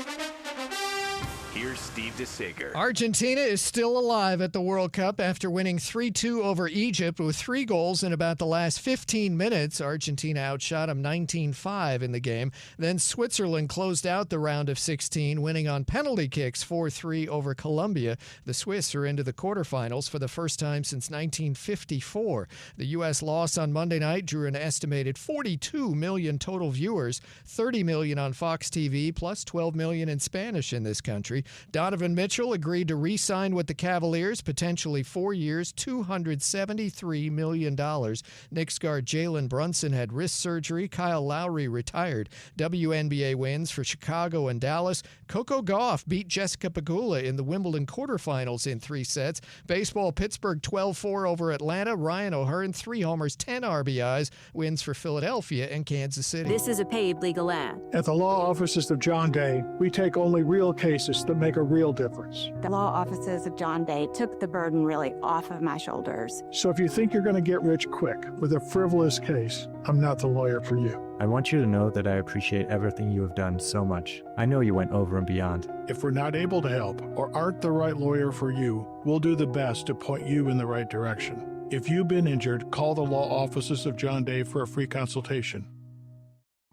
Speaker 10: here's Steve DeSager.
Speaker 23: Argentina is still alive at the World Cup after winning 3-2 over Egypt with 3 goals in about the last 15 minutes. Argentina outshot them 19-5 in the game. Then Switzerland closed out the round of 16, winning on penalty kicks 4-3 over Colombia. The Swiss are into the quarterfinals for the first time since 1954. The U.S. loss on Monday night drew an estimated 42 million total viewers, 30 million on Fox TV, plus 12 million in Spanish in this country. Donovan Mitchell agreed to re-sign with the Cavaliers, potentially 4 years, $273 million. Knicks guard Jalen Brunson had wrist surgery. Kyle Lowry retired. WNBA wins for Chicago and Dallas. Coco Gauff beat Jessica Pegula in the Wimbledon quarterfinals in 3 sets. Baseball, Pittsburgh 12-4 over Atlanta. Ryan O'Hearn, 3 homers, 10 RBIs, wins for Philadelphia and Kansas City.
Speaker 12: This is a paid legal ad.
Speaker 1: At the law offices of John Day, we take only real cases but make a real difference.
Speaker 12: The law offices of John Day took the burden really off of my shoulders.
Speaker 1: So if you think you're going to get rich quick with a frivolous case, I'm not the lawyer for you.
Speaker 13: I want you to know that I appreciate everything you have done so much. I know you went over and beyond.
Speaker 1: If we're not able to help or aren't the right lawyer for you, we'll do the best to point you in the right direction. If you've been injured, call the law offices of John Day for a free consultation.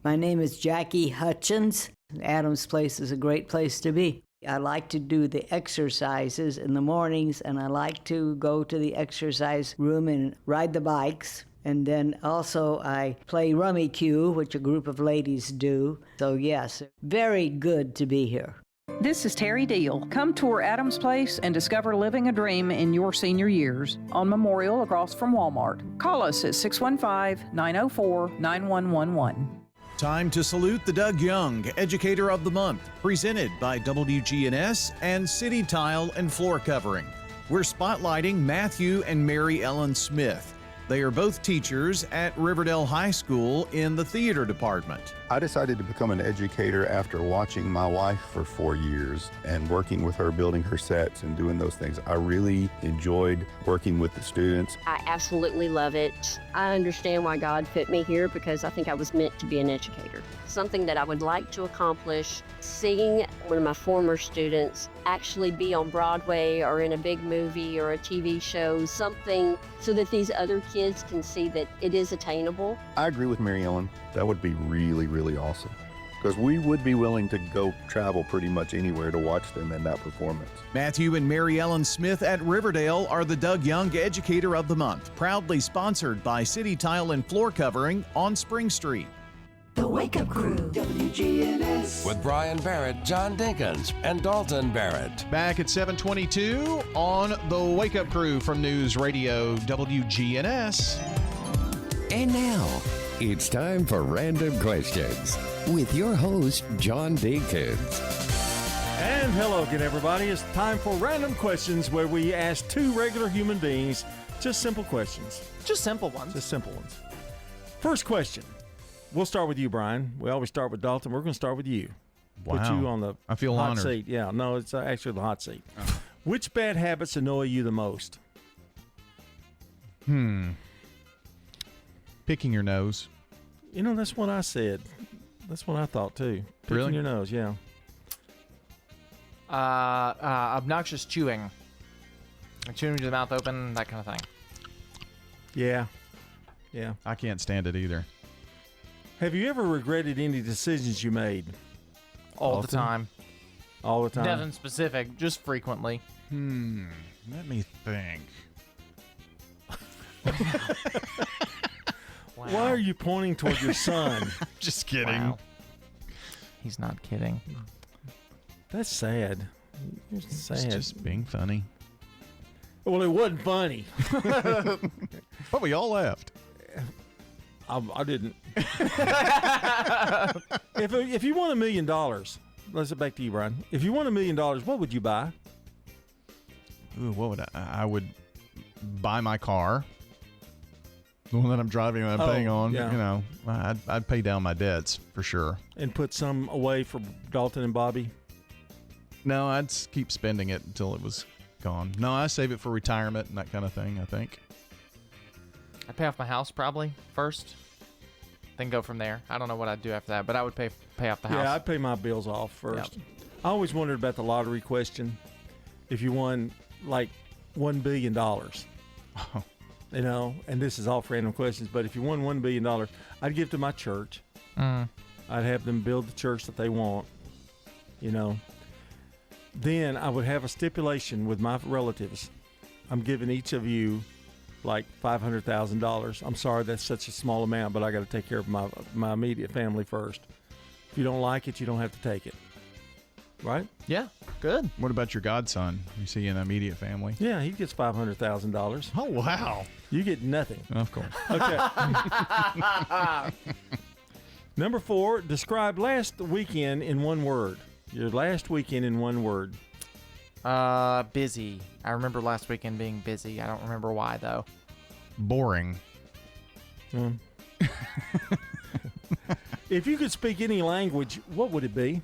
Speaker 14: My name is Jackie Hutchins. Adams Place is a great place to be. I like to do the exercises in the mornings, and I like to go to the exercise room and ride the bikes. And then also I play Rummy Cue, which a group of ladies do. So yes, very good to be here.
Speaker 15: This is Terry Deal. Come tour Adams Place and discover living a dream in your senior years on Memorial across from Walmart. Call us at 615-904-9111.
Speaker 2: Time to salute the Doug Young Educator of the Month, presented by WGNS and City Tile and Floor Covering. We're spotlighting Matthew and Mary Ellen Smith. They are both teachers at Riverdale High School in the theater department.
Speaker 21: I decided to become an educator after watching my wife for 4 years and working with her, building her sets and doing those things. I really enjoyed working with the students.
Speaker 22: I absolutely love it. I understand why God put me here because I think I was meant to be an educator. Something that I would like to accomplish, seeing one of my former students actually be on Broadway or in a big movie or a TV show, something so that these other kids can see that it is attainable.
Speaker 21: I agree with Mary Ellen. That would be really, really awesome, because we would be willing to go travel pretty much anywhere to watch them in that performance.
Speaker 2: Matthew and Mary Ellen Smith at Riverdale are the Doug Young Educator of the Month, proudly sponsored by City Tile and Floor Covering on Spring Street.
Speaker 25: The Wake Up Crew, WGNS.
Speaker 31: With Brian Barrett, John Dinkins, and Dalton Barrett.
Speaker 2: Back at 7:22 on The Wake Up Crew from News Radio WGNS.
Speaker 11: And now, it's time for Random Questions with your host, John Dinkins.
Speaker 20: And hello again, everybody. It's time for Random Questions, where we ask two regular human beings just simple questions.
Speaker 6: Just simple ones.
Speaker 20: Just simple ones. First question. We'll start with you, Brian. We always start with Dalton. We're going to start with you.
Speaker 2: Wow.
Speaker 20: Put you on the
Speaker 2: I feel
Speaker 20: hot
Speaker 2: honored.
Speaker 20: seat. Yeah, no, it's actually the hot seat. Oh. Which bad habits annoy you the most?
Speaker 2: Picking your nose.
Speaker 20: You know, that's what I said. That's what I thought, too. Picking
Speaker 2: Really?
Speaker 20: your nose, yeah.
Speaker 6: Obnoxious chewing. Chewing with the mouth open, that kind of thing.
Speaker 20: Yeah. Yeah.
Speaker 2: I can't stand it either.
Speaker 20: Have you ever regretted any decisions you made?
Speaker 6: All
Speaker 20: Often?
Speaker 6: the time.
Speaker 20: All the time?
Speaker 6: Nothing specific, just frequently.
Speaker 2: Let me think.
Speaker 6: Wow.
Speaker 20: Why are you pointing toward your son?
Speaker 2: Just kidding.
Speaker 6: Wow. He's not kidding.
Speaker 20: That's sad. You're sad.
Speaker 2: It's just being funny.
Speaker 20: Well, it wasn't funny.
Speaker 2: But we all laughed.
Speaker 20: I didn't. If you won $1 million, let's get back to you, Brian. If you won $1 million, what would you buy?
Speaker 2: Ooh, what would I would buy my car. The one that I'm driving and I'm paying on.
Speaker 20: yeah.
Speaker 2: You know, I'd pay down my debts for sure.
Speaker 20: And put some away for Dalton and Bobby?
Speaker 2: No, I'd keep spending it until it was gone. No, I save it for retirement and that kind of thing, I think.
Speaker 6: I'd pay off my house probably first, then go from there. I don't know what I'd do after that, but I would pay off the house.
Speaker 20: Yeah, I'd pay my bills off first.
Speaker 6: Yep.
Speaker 20: I always wondered about the lottery question. If you won like $1 billion, you know, and this is all for random questions, but if you won $1 billion, I'd give to my church. I'd have them build the church that they want, you know. Then I would have a stipulation with my relatives. I'm giving each of you like $500,000. I'm sorry that's such a small amount, but I got to take care of my immediate family first. If you don't like it, you don't have to take it. Right?
Speaker 6: Yeah, good.
Speaker 2: What about your godson? You see an immediate family?
Speaker 20: Yeah, he gets $500,000.
Speaker 2: Oh, wow.
Speaker 20: You get nothing.
Speaker 2: Of course.
Speaker 20: Okay. Number 4, describe last weekend in one word. Your last weekend in one word.
Speaker 6: Busy. I remember last weekend being busy. I don't remember why, though.
Speaker 2: Boring.
Speaker 20: If you could speak any language, what would it be?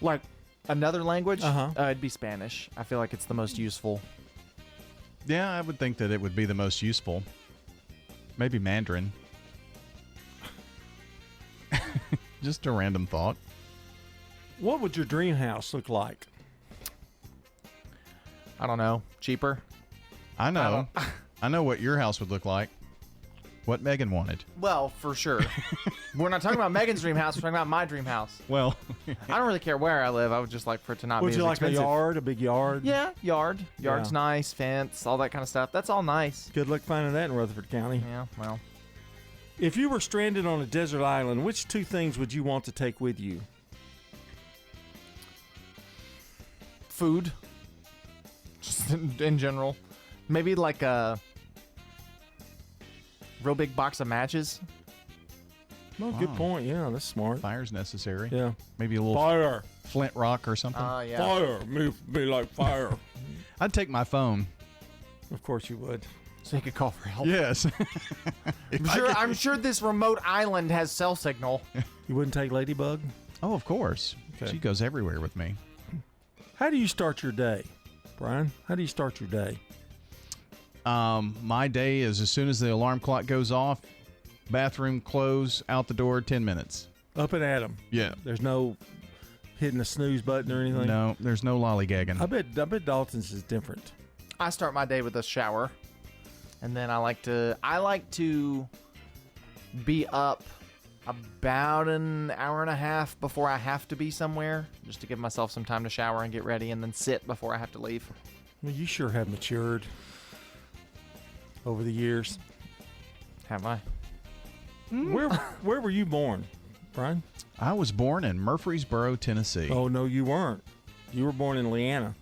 Speaker 6: Like Another language?
Speaker 20: Uh-huh.
Speaker 6: It'd be Spanish. I feel like it's the most useful.
Speaker 2: Yeah, I would think that it would be the most useful. Maybe Mandarin. Just a random thought.
Speaker 20: What would your dream house look like?
Speaker 6: I don't know. Cheaper?
Speaker 2: I know. I know what your house would look like. What Megan wanted.
Speaker 6: Well, for sure. We're not talking about Megan's dream house. We're talking about my dream house.
Speaker 2: Well,
Speaker 6: I don't really care where I live. I would just like for it to not
Speaker 20: Would
Speaker 6: be
Speaker 20: you
Speaker 6: as
Speaker 20: like
Speaker 6: expensive.
Speaker 20: a yard, a big yard?
Speaker 6: Yeah, yard. Yard's
Speaker 20: Yeah.
Speaker 6: nice, fence, all that kind of stuff. That's all nice.
Speaker 20: Good luck finding that in Rutherford County.
Speaker 6: Yeah, well.
Speaker 20: If you were stranded on a desert island, which two things would you want to take with you?
Speaker 6: Food. Just in general. Maybe like a real big box of matches.
Speaker 20: Well, good point. Yeah, that's smart.
Speaker 2: Fire's necessary.
Speaker 20: Yeah.
Speaker 2: Maybe a little
Speaker 20: Fire.
Speaker 2: flint rock or something.
Speaker 6: Yeah.
Speaker 20: Fire. Be like fire.
Speaker 2: I'd take my phone.
Speaker 20: Of course you would.
Speaker 6: So you could call for help.
Speaker 2: Yes.
Speaker 6: I'm sure this remote island has cell signal.
Speaker 20: You wouldn't take Ladybug?
Speaker 2: Oh, of course.
Speaker 20: Okay.
Speaker 2: She goes everywhere with me.
Speaker 20: How do you start your day, Brian? How do you start your day?
Speaker 2: My day is as soon as the alarm clock goes off, bathroom close, out the door, 10 minutes.
Speaker 20: Up and at 'em.
Speaker 2: Yeah.
Speaker 20: There's no hitting the snooze button or anything?
Speaker 2: No, there's no lollygagging.
Speaker 20: I bet Dalton's is different.
Speaker 6: I start my day with a shower, and then I like to be up about an hour and a half before I have to be somewhere, just to give myself some time to shower and get ready, and then sit before I have to leave.
Speaker 20: Well, you sure have matured over the years.
Speaker 6: Have I?
Speaker 20: Where were you born, Brian?
Speaker 2: I was born in Murfreesboro, Tennessee.
Speaker 20: Oh, no, you weren't. You were born in Leanna.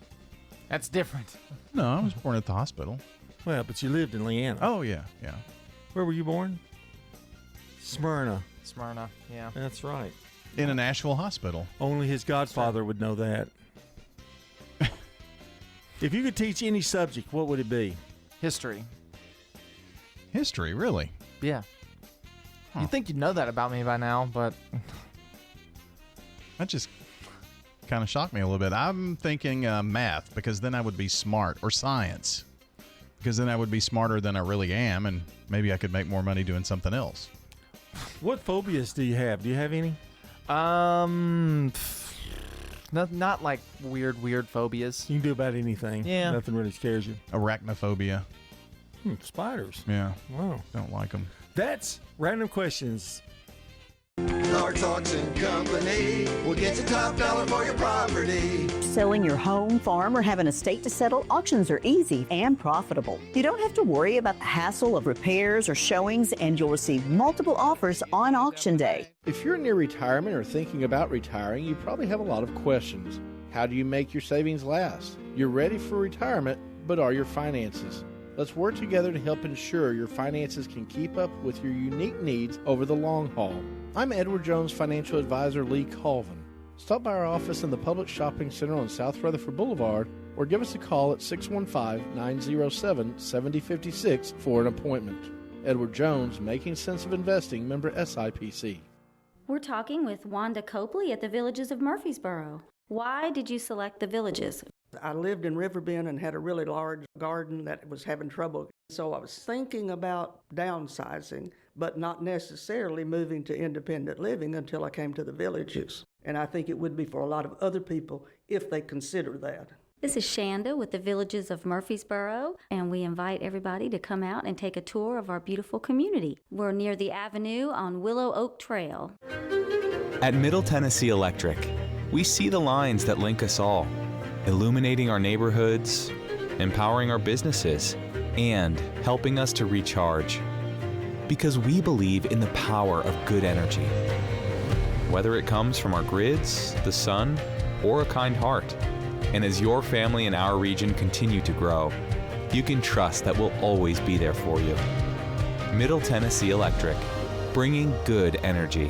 Speaker 6: That's different.
Speaker 2: No, I was born at the hospital.
Speaker 20: Well, but you lived in Leanna.
Speaker 2: Oh, yeah.
Speaker 20: Where were you born? Smyrna.
Speaker 6: Smyrna, yeah.
Speaker 20: That's right.
Speaker 2: In a Nashville hospital.
Speaker 20: Only his godfather would know that. If you could teach any subject, what would it be?
Speaker 6: History.
Speaker 2: History, really?
Speaker 6: Yeah. You'd think you'd know that about me by now, but
Speaker 2: That just kind of shocked me a little bit. I'm thinking math, because then I would be smart, or science, because then I would be smarter than I really am, and maybe I could make more money doing something else.
Speaker 20: What phobias do you have? Do you have any?
Speaker 6: not like weird phobias.
Speaker 20: You can do about anything.
Speaker 6: Yeah.
Speaker 20: Nothing really scares you.
Speaker 2: Arachnophobia.
Speaker 20: Spiders.
Speaker 2: Yeah.
Speaker 20: Wow.
Speaker 2: Don't like them.
Speaker 20: That's Random Questions.
Speaker 25: Clark's Auction Company will get you top dollar for your property.
Speaker 3: Selling your home, farm, or have an estate to settle, auctions are easy and profitable. You don't have to worry about the hassle of repairs or showings, and you'll receive multiple offers on auction day.
Speaker 5: If you're near retirement or thinking about retiring, you probably have a lot of questions. How do you make your savings last? You're ready for retirement, but are your finances? Let's work together to help ensure your finances can keep up with your unique needs over the long haul. I'm Edward Jones financial advisor Lee Colvin. Stop by our office in the Public Shopping Center on South Rutherford Boulevard or give us a call at 615-907-7056 for an appointment. Edward Jones, Making Sense of Investing, member SIPC.
Speaker 8: We're talking with Wanda Copley at the Villages of Murfreesboro. Why did you select the Villages?
Speaker 9: I lived in Riverbend and had a really large garden that was having trouble. So I was thinking about downsizing, but not necessarily moving to independent living until I came to the Villages. And I think it would be for a lot of other people if they consider that.
Speaker 8: This is Shanda with the Villages of Murfreesboro, and we invite everybody to come out and take a tour of our beautiful community. We're near the Avenue on Willow Oak Trail.
Speaker 16: At Middle Tennessee Electric, we see the lines that link us all, illuminating our neighborhoods, empowering our businesses, and helping us to recharge. Because we believe in the power of good energy. Whether it comes from our grids, the sun, or a kind heart. And as your family and our region continue to grow, you can trust that we'll always be there for you. Middle Tennessee Electric, bringing good energy.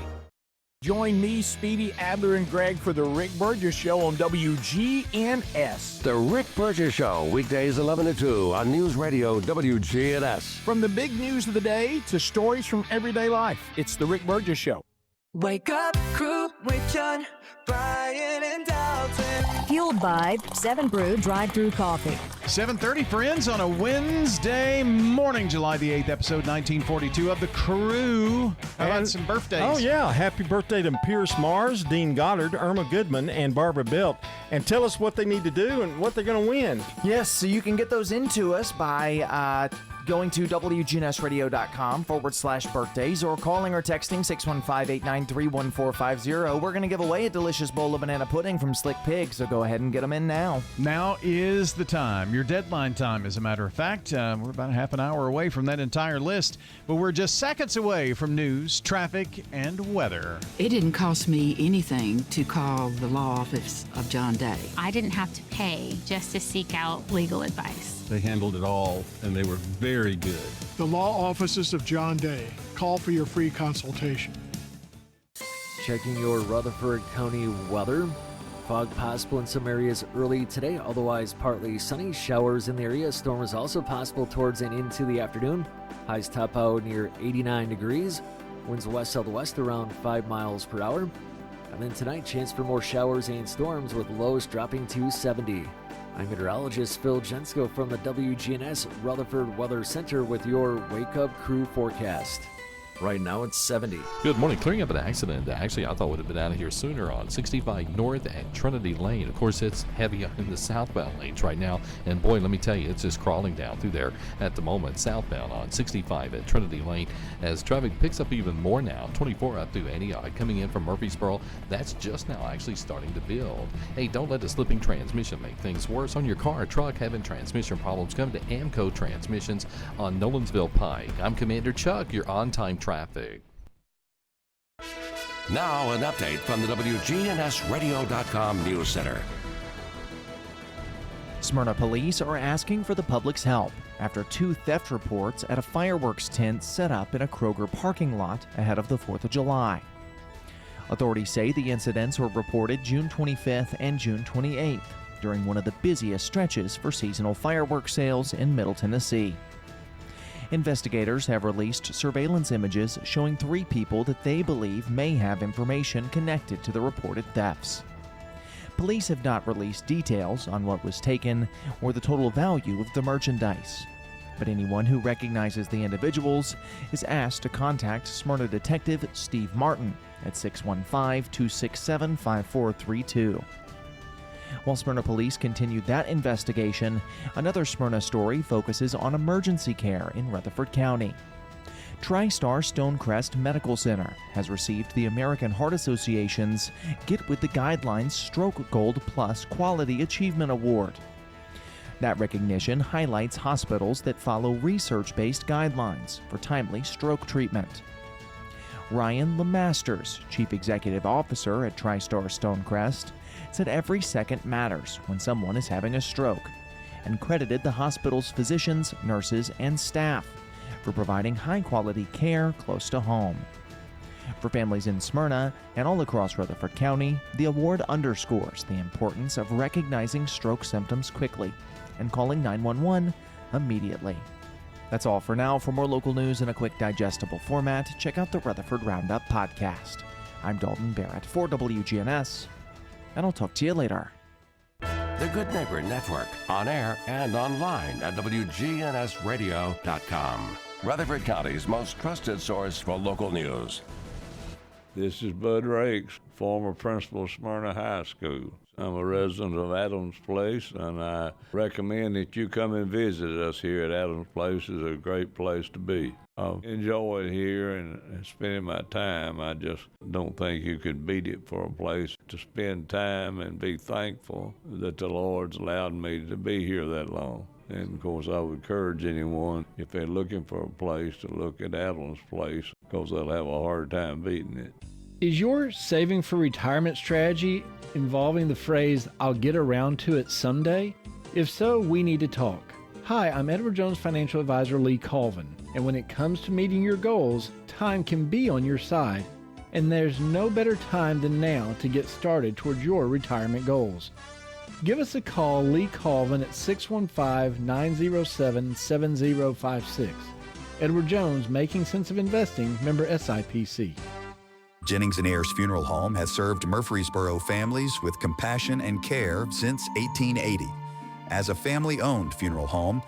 Speaker 24: Join me, Speedy, Adler, and Greg for the Rick Burgess Show on WGNS.
Speaker 31: The Rick Burgess Show, weekdays 11 to 2 on News Radio WGNS.
Speaker 24: From the big news of the day to stories from everyday life, it's the Rick Burgess Show.
Speaker 4: Wake up crew with John, Brian, and Dalton.
Speaker 7: Fueled by 7 Brew drive-thru coffee.
Speaker 2: 7:30, friends, on a Wednesday morning, July the 8th, episode 1942 of The Crew. How about some birthdays?
Speaker 20: Oh, yeah. Happy birthday to Pierce Mars, Dean Goddard, Irma Goodman, and Barbara Belt. And tell us what they need to do and what they're going to win.
Speaker 6: Yes, so you can get those into us by going to WGNSradio.com/birthdays or calling or texting 615-893-1450. We're going to give away a delicious bowl of banana pudding from Slick Pig, so go ahead and get them in now.
Speaker 2: Now is the time. Your deadline time, as a matter of fact. We're about a half an hour away from that entire list, but we're just seconds away from news, traffic, and weather.
Speaker 10: It didn't cost me anything to call the law office of John Day.
Speaker 17: I didn't have to pay just to seek out legal advice.
Speaker 18: They handled it all, and they were very good.
Speaker 1: The law offices of John Day. Call for your free consultation.
Speaker 19: Checking your Rutherford County weather. Fog possible in some areas early today, otherwise partly sunny. Showers in the area. Storm is also possible towards and into the afternoon. Highs top out near 89 degrees. Winds west-southwest around 5 miles per hour. And then tonight, chance for more showers and storms with lows dropping to 70. I'm meteorologist Phil Jensko from the WGNS Rutherford Weather Center with your Wake Up Crew forecast. Right now it's 70.
Speaker 26: Good morning. Clearing up an accident. Actually, I thought would have been out of here sooner on 65 North at Trinity Lane. Of course, it's heavy in the southbound lanes right now. And boy, let me tell you, it's just crawling down through there at the moment. Southbound on 65 at Trinity Lane as traffic picks up even more now. 24 up through Antioch coming in from Murfreesboro. That's just now actually starting to build. Hey, don't let the slipping transmission make things worse on your car or truck. Having transmission problems, come to Amco Transmissions on Nolensville Pike. I'm Commander Chuck, your on-time traffic.
Speaker 31: Now an update from the WGNSradio.com News Center.
Speaker 6: Smyrna police are asking for the public's help after 2 theft reports at a fireworks tent set up in a Kroger parking lot ahead of the 4th of July. Authorities say the incidents were reported June 25th and June 28th during one of the busiest stretches for seasonal fireworks sales in Middle Tennessee. Investigators have released surveillance images showing 3 people that they believe may have information connected to the reported thefts. Police have not released details on what was taken or the total value of the merchandise, but anyone who recognizes the individuals is asked to contact Smyrna Detective Steve Martin at 615-267-5432. While Smyrna police continued that investigation, another Smyrna story focuses on emergency care in Rutherford County. TriStar Stonecrest Medical Center has received the American Heart Association's Get With the Guidelines Stroke Gold Plus Quality Achievement Award. That recognition highlights hospitals that follow research-based guidelines for timely stroke treatment. Ryan LeMasters, Chief Executive Officer at TriStar Stonecrest, said every second matters when someone is having a stroke, and credited the hospital's physicians, nurses, and staff for providing high-quality care close to home. For families in Smyrna and all across Rutherford County, the award underscores the importance of recognizing stroke symptoms quickly and calling 911 immediately. That's all for now. For more local news in a quick, digestible format, check out the Rutherford Roundup podcast. I'm Dalton Barrett for WGNS, and I'll talk to you later.
Speaker 31: The Good Neighbor Network, on air and online at WGNSradio.com. Rutherford County's most trusted source for local news.
Speaker 27: This is Bud Rakes, former principal of Smyrna High School. I'm a resident of Adams Place, and I recommend that you come and visit us here at Adams Place. It's a great place to be. I enjoy it here and spending my time. I just don't think you could beat it for a place to spend time and be thankful that the Lord's allowed me to be here that long. And, of course, I would encourage anyone, if they're looking for a place, to look at Adams Place, because they'll have a hard time beating it.
Speaker 28: Is your saving for retirement strategy involving the phrase, "I'll get around to it someday"? If so, we need to talk. Hi, I'm Edward Jones financial advisor Lee Colvin, and when it comes to meeting your goals, time can be on your side, and there's no better time than now to get started towards your retirement goals. Give us a call, Lee Colvin, at 615-907-7056. Edward Jones, Making Sense of Investing, member SIPC.
Speaker 11: Jennings and Ayers Funeral Home has served Murfreesboro families with compassion and care since 1880. As a family-owned funeral home,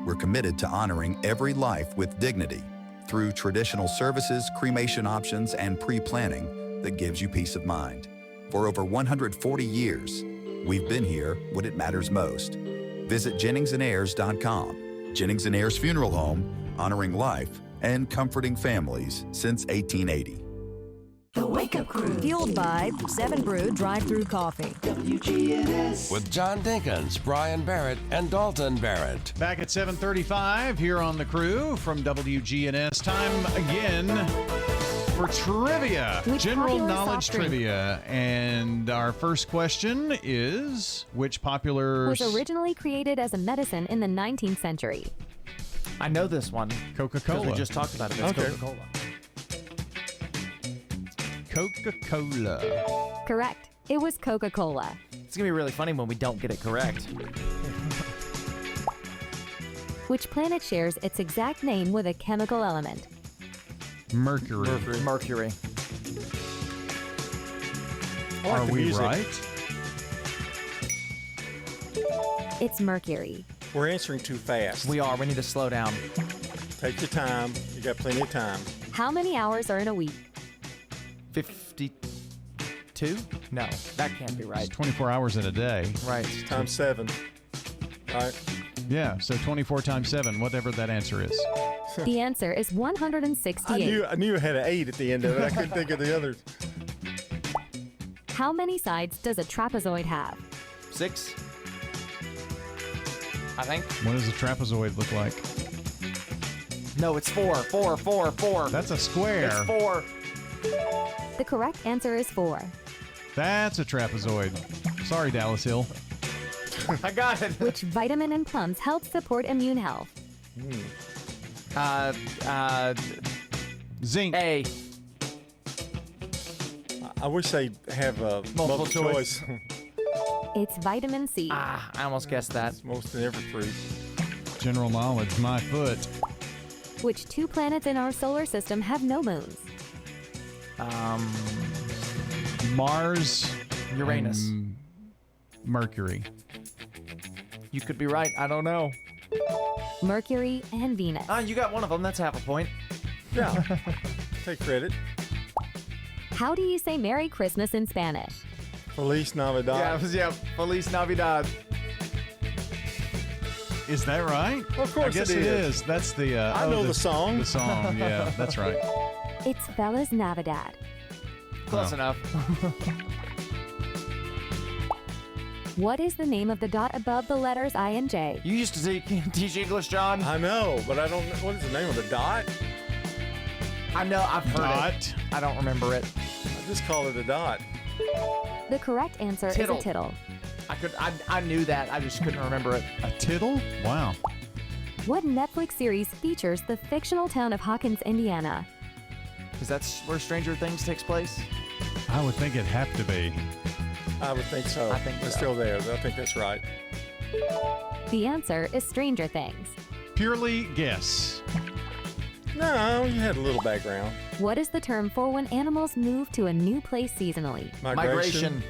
Speaker 11: we're committed to honoring every life with dignity through traditional services, cremation options, and pre-planning that gives you peace of mind. For over 140 years, we've been here when it matters most. Visit JenningsandAyers.com. Jennings and Ayers Funeral Home, honoring life and comforting families since 1880.
Speaker 7: The Wake Up Crew. Fueled by 7 Brew Drive-Thru Coffee.
Speaker 31: WGNS. With John Dinkins, Brian Barrett, and Dalton Barrett.
Speaker 2: Back at 7:35 here on The Crew from WGNS. Time again for trivia.
Speaker 7: Which
Speaker 2: General
Speaker 7: popular
Speaker 2: knowledge
Speaker 7: soft drink
Speaker 2: trivia. And our first question is, which popular...
Speaker 7: was originally created as a medicine in the 19th century?
Speaker 6: I know this one.
Speaker 2: Coca-Cola.
Speaker 6: Because we just talked about it. It's Coca-Cola.
Speaker 2: Coca-Cola.
Speaker 7: Correct. It was Coca-Cola.
Speaker 6: It's going to be really funny when we don't get it correct.
Speaker 7: Which planet shares its exact name with a chemical element?
Speaker 2: Mercury.
Speaker 6: Mercury.
Speaker 2: Are we right?
Speaker 7: It's Mercury.
Speaker 20: We're answering too fast.
Speaker 6: We are. We need to slow down.
Speaker 20: Take your time. You got plenty of time.
Speaker 7: How many hours are in a week?
Speaker 6: 52? No, that can't be right.
Speaker 2: It's 24 hours in a day.
Speaker 6: Right.
Speaker 20: Times 7. All right.
Speaker 2: Yeah, so 24 times 7, whatever that answer is.
Speaker 7: The answer is 168.
Speaker 20: I knew it had an 8 at the end of it. I couldn't think of the others.
Speaker 7: How many sides does a trapezoid have?
Speaker 6: 6. I think.
Speaker 2: What does a trapezoid look like?
Speaker 6: No, it's 4. 4.
Speaker 2: That's a square.
Speaker 6: It's 4.
Speaker 7: The correct answer is 4.
Speaker 2: That's a trapezoid. Sorry, Dallas Hill.
Speaker 6: I got it.
Speaker 7: Which vitamin in plums helps support immune health?
Speaker 2: Zinc.
Speaker 6: A.
Speaker 20: I wish they have a multiple choice.
Speaker 7: It's vitamin C.
Speaker 6: I almost guessed that.
Speaker 20: It's most in every fruit.
Speaker 2: General knowledge, my foot.
Speaker 7: Which 2 planets in our solar system have no moons?
Speaker 2: Mars.
Speaker 6: Uranus.
Speaker 2: and Mercury.
Speaker 6: You could be right. I don't know.
Speaker 7: Mercury and Venus.
Speaker 6: You got one of them. That's half a point.
Speaker 20: Yeah. Take credit.
Speaker 7: How do you say Merry Christmas in Spanish?
Speaker 20: Feliz Navidad.
Speaker 6: Yeah. Feliz Navidad.
Speaker 2: Is that right?
Speaker 20: Of course
Speaker 2: I guess it is. That's the...
Speaker 20: I know the song.
Speaker 2: The song, yeah. That's right.
Speaker 7: It's Feliz Navidad.
Speaker 6: Close enough.
Speaker 7: What is the name of the dot above the letters I and J?
Speaker 6: You used to teach English, John.
Speaker 20: I know, but I don't know. What is the name of the dot?
Speaker 6: I know. I've heard it. I don't remember it.
Speaker 20: I just call it a dot.
Speaker 7: The correct answer
Speaker 6: Tittle.
Speaker 7: is a tittle.
Speaker 6: I knew that. I just couldn't remember it.
Speaker 2: A tittle? Wow.
Speaker 7: What Netflix series features the fictional town of Hawkins, Indiana?
Speaker 6: Is that where Stranger Things takes place?
Speaker 2: I would think it'd have to be.
Speaker 20: I would think so.
Speaker 6: I think
Speaker 20: it's
Speaker 6: so.
Speaker 20: still there. I think that's right.
Speaker 7: The answer is Stranger Things.
Speaker 2: Purely guess.
Speaker 20: No, you had a little background.
Speaker 7: What is the term for when animals move to a new place seasonally?
Speaker 6: Migration.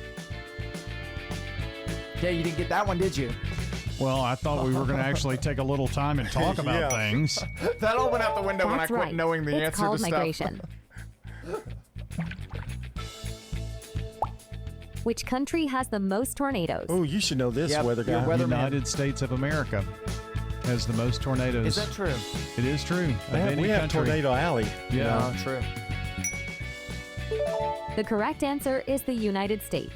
Speaker 6: Yeah, you didn't get that one, did you?
Speaker 2: Well, I thought we were going to actually take a little time and talk about things.
Speaker 6: That all went out the window when I
Speaker 7: That's
Speaker 6: quit
Speaker 7: right.
Speaker 6: knowing the
Speaker 7: It's
Speaker 6: answer
Speaker 7: called
Speaker 6: to stuff.
Speaker 7: migration. Which country has the most tornadoes?
Speaker 20: Oh, you should know this, weather guy.
Speaker 2: The United States of America has the most tornadoes.
Speaker 6: Is that true?
Speaker 2: It is true.
Speaker 20: We have Tornado Alley.
Speaker 2: Yeah.
Speaker 6: No, true.
Speaker 7: The correct answer is the United States.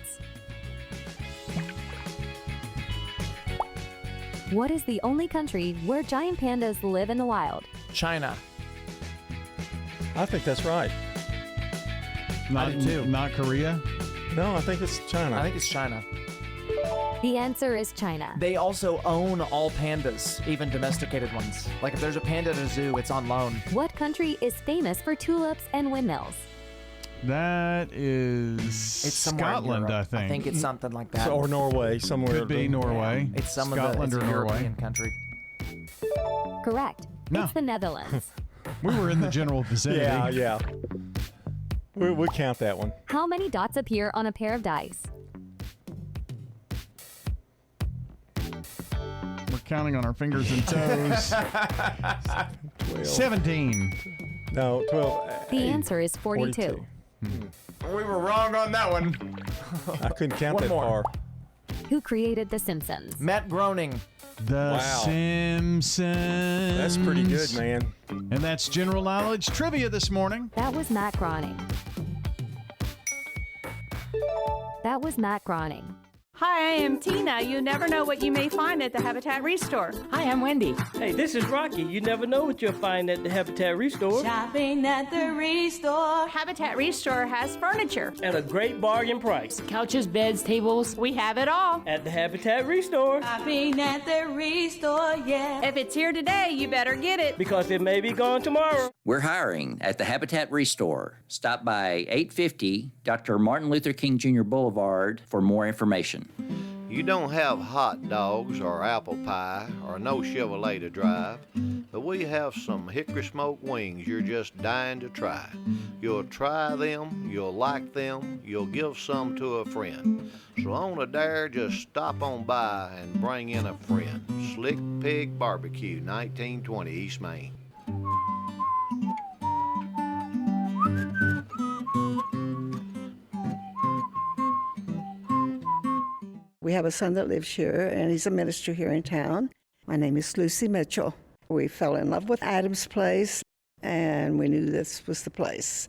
Speaker 7: What is the only country where giant pandas live in the wild?
Speaker 6: China.
Speaker 20: I think that's right.
Speaker 2: Not,
Speaker 6: I do too.
Speaker 2: Not Korea?
Speaker 20: No, I think it's China.
Speaker 6: I think it's China.
Speaker 7: The answer is China.
Speaker 6: They also own all pandas, even domesticated ones. Like if there's a panda at a zoo, it's on loan.
Speaker 7: What country is famous for tulips and windmills?
Speaker 2: That is
Speaker 6: It's somewhere in
Speaker 2: Scotland,
Speaker 6: Europe.
Speaker 2: I think.
Speaker 6: I think it's something like that.
Speaker 20: Or Norway, somewhere.
Speaker 2: Could be Norway.
Speaker 6: It's some
Speaker 2: Scotland
Speaker 6: of the
Speaker 2: or Norway.
Speaker 6: European country.
Speaker 7: Correct.
Speaker 2: No.
Speaker 7: It's the Netherlands.
Speaker 2: We were in the general vicinity.
Speaker 20: Yeah. We'll count that one.
Speaker 7: How many dots appear on a pair of dice?
Speaker 2: We're counting on our fingers and toes. 17.
Speaker 20: No, 12.
Speaker 7: The answer is 42.
Speaker 6: We were wrong on that one.
Speaker 20: I couldn't count
Speaker 6: One
Speaker 20: that
Speaker 6: more.
Speaker 20: far.
Speaker 7: Who created The Simpsons?
Speaker 6: Matt Groening.
Speaker 2: The
Speaker 20: Wow.
Speaker 2: Simpsons.
Speaker 20: That's pretty good, man.
Speaker 2: And that's general knowledge trivia this morning.
Speaker 7: That was Matt Groening. That was Matt Groening.
Speaker 3: Hi, I am Tina. You never know what you may find at the Habitat Restore.
Speaker 12: Hi, I'm Wendy. Hey, this is Rocky. You never know what you'll find at the Habitat Restore.
Speaker 3: Shopping at the Restore. Habitat Restore has furniture.
Speaker 12: At a great bargain price.
Speaker 17: Couches, beds, tables.
Speaker 3: We have it all.
Speaker 12: At the Habitat Restore.
Speaker 3: Shopping at the Restore, yeah. If it's here today, you better get it.
Speaker 12: Because it may be gone tomorrow.
Speaker 13: We're hiring at the Habitat Restore. Stop by 850 Dr. Martin Luther King Jr. Boulevard for more information.
Speaker 14: You don't have hot dogs or apple pie or no Chevrolet to drive, but we have some hickory smoked wings you're just dying to try. You'll try them, you'll like them, you'll give some to a friend. So on a dare, just stop on by and bring in a friend. Slick Pig Barbecue, 1920 East Main.
Speaker 15: We have a son that lives here, and he's a minister here in town. My name is Lucy Mitchell. We fell in love with Adams Place, and we knew this was the place.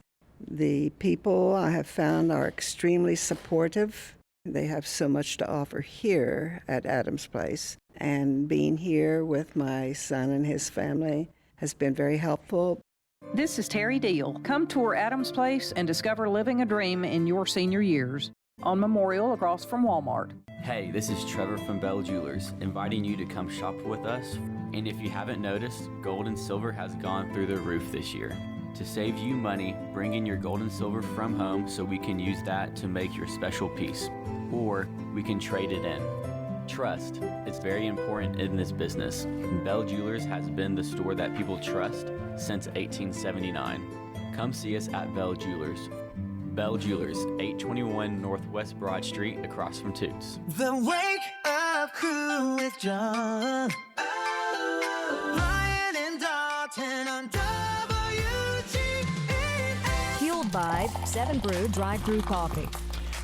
Speaker 15: The people I have found are extremely supportive. They have so much to offer here at Adams Place, and being here with my son and his family has been very helpful.
Speaker 21: This is Terry Deal. Come tour Adams Place and discover living a dream in your senior years. On Memorial across from Walmart.
Speaker 22: Hey, this is Trevor from Bell Jewelers, inviting you to come shop with us. And if you haven't noticed, gold and silver has gone through the roof this year. To save you money, bring in your gold and silver from home so we can use that to make your special piece. Or we can trade it in. Trust, it's very important in this business. Bell Jewelers has been the store that people trust since 1879. Come see us at Bell Jewelers. Bell Jewelers, 821 Northwest Broad Street, across from Toots.
Speaker 4: The Wake Up Crew with John. Ryan and Dalton on WGNS.
Speaker 7: Fueled by 7 Brew Drive-Thru Coffee.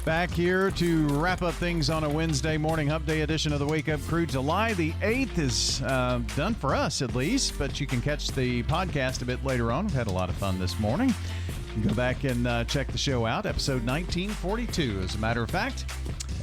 Speaker 2: Back here to wrap up things on a Wednesday morning Hump Day edition of the Wake Up Crew. July the 8th is done for us, at least, but you can catch the podcast a bit later on. We've had a lot of fun this morning. You can go back and check the show out, episode 1942, as a matter of fact.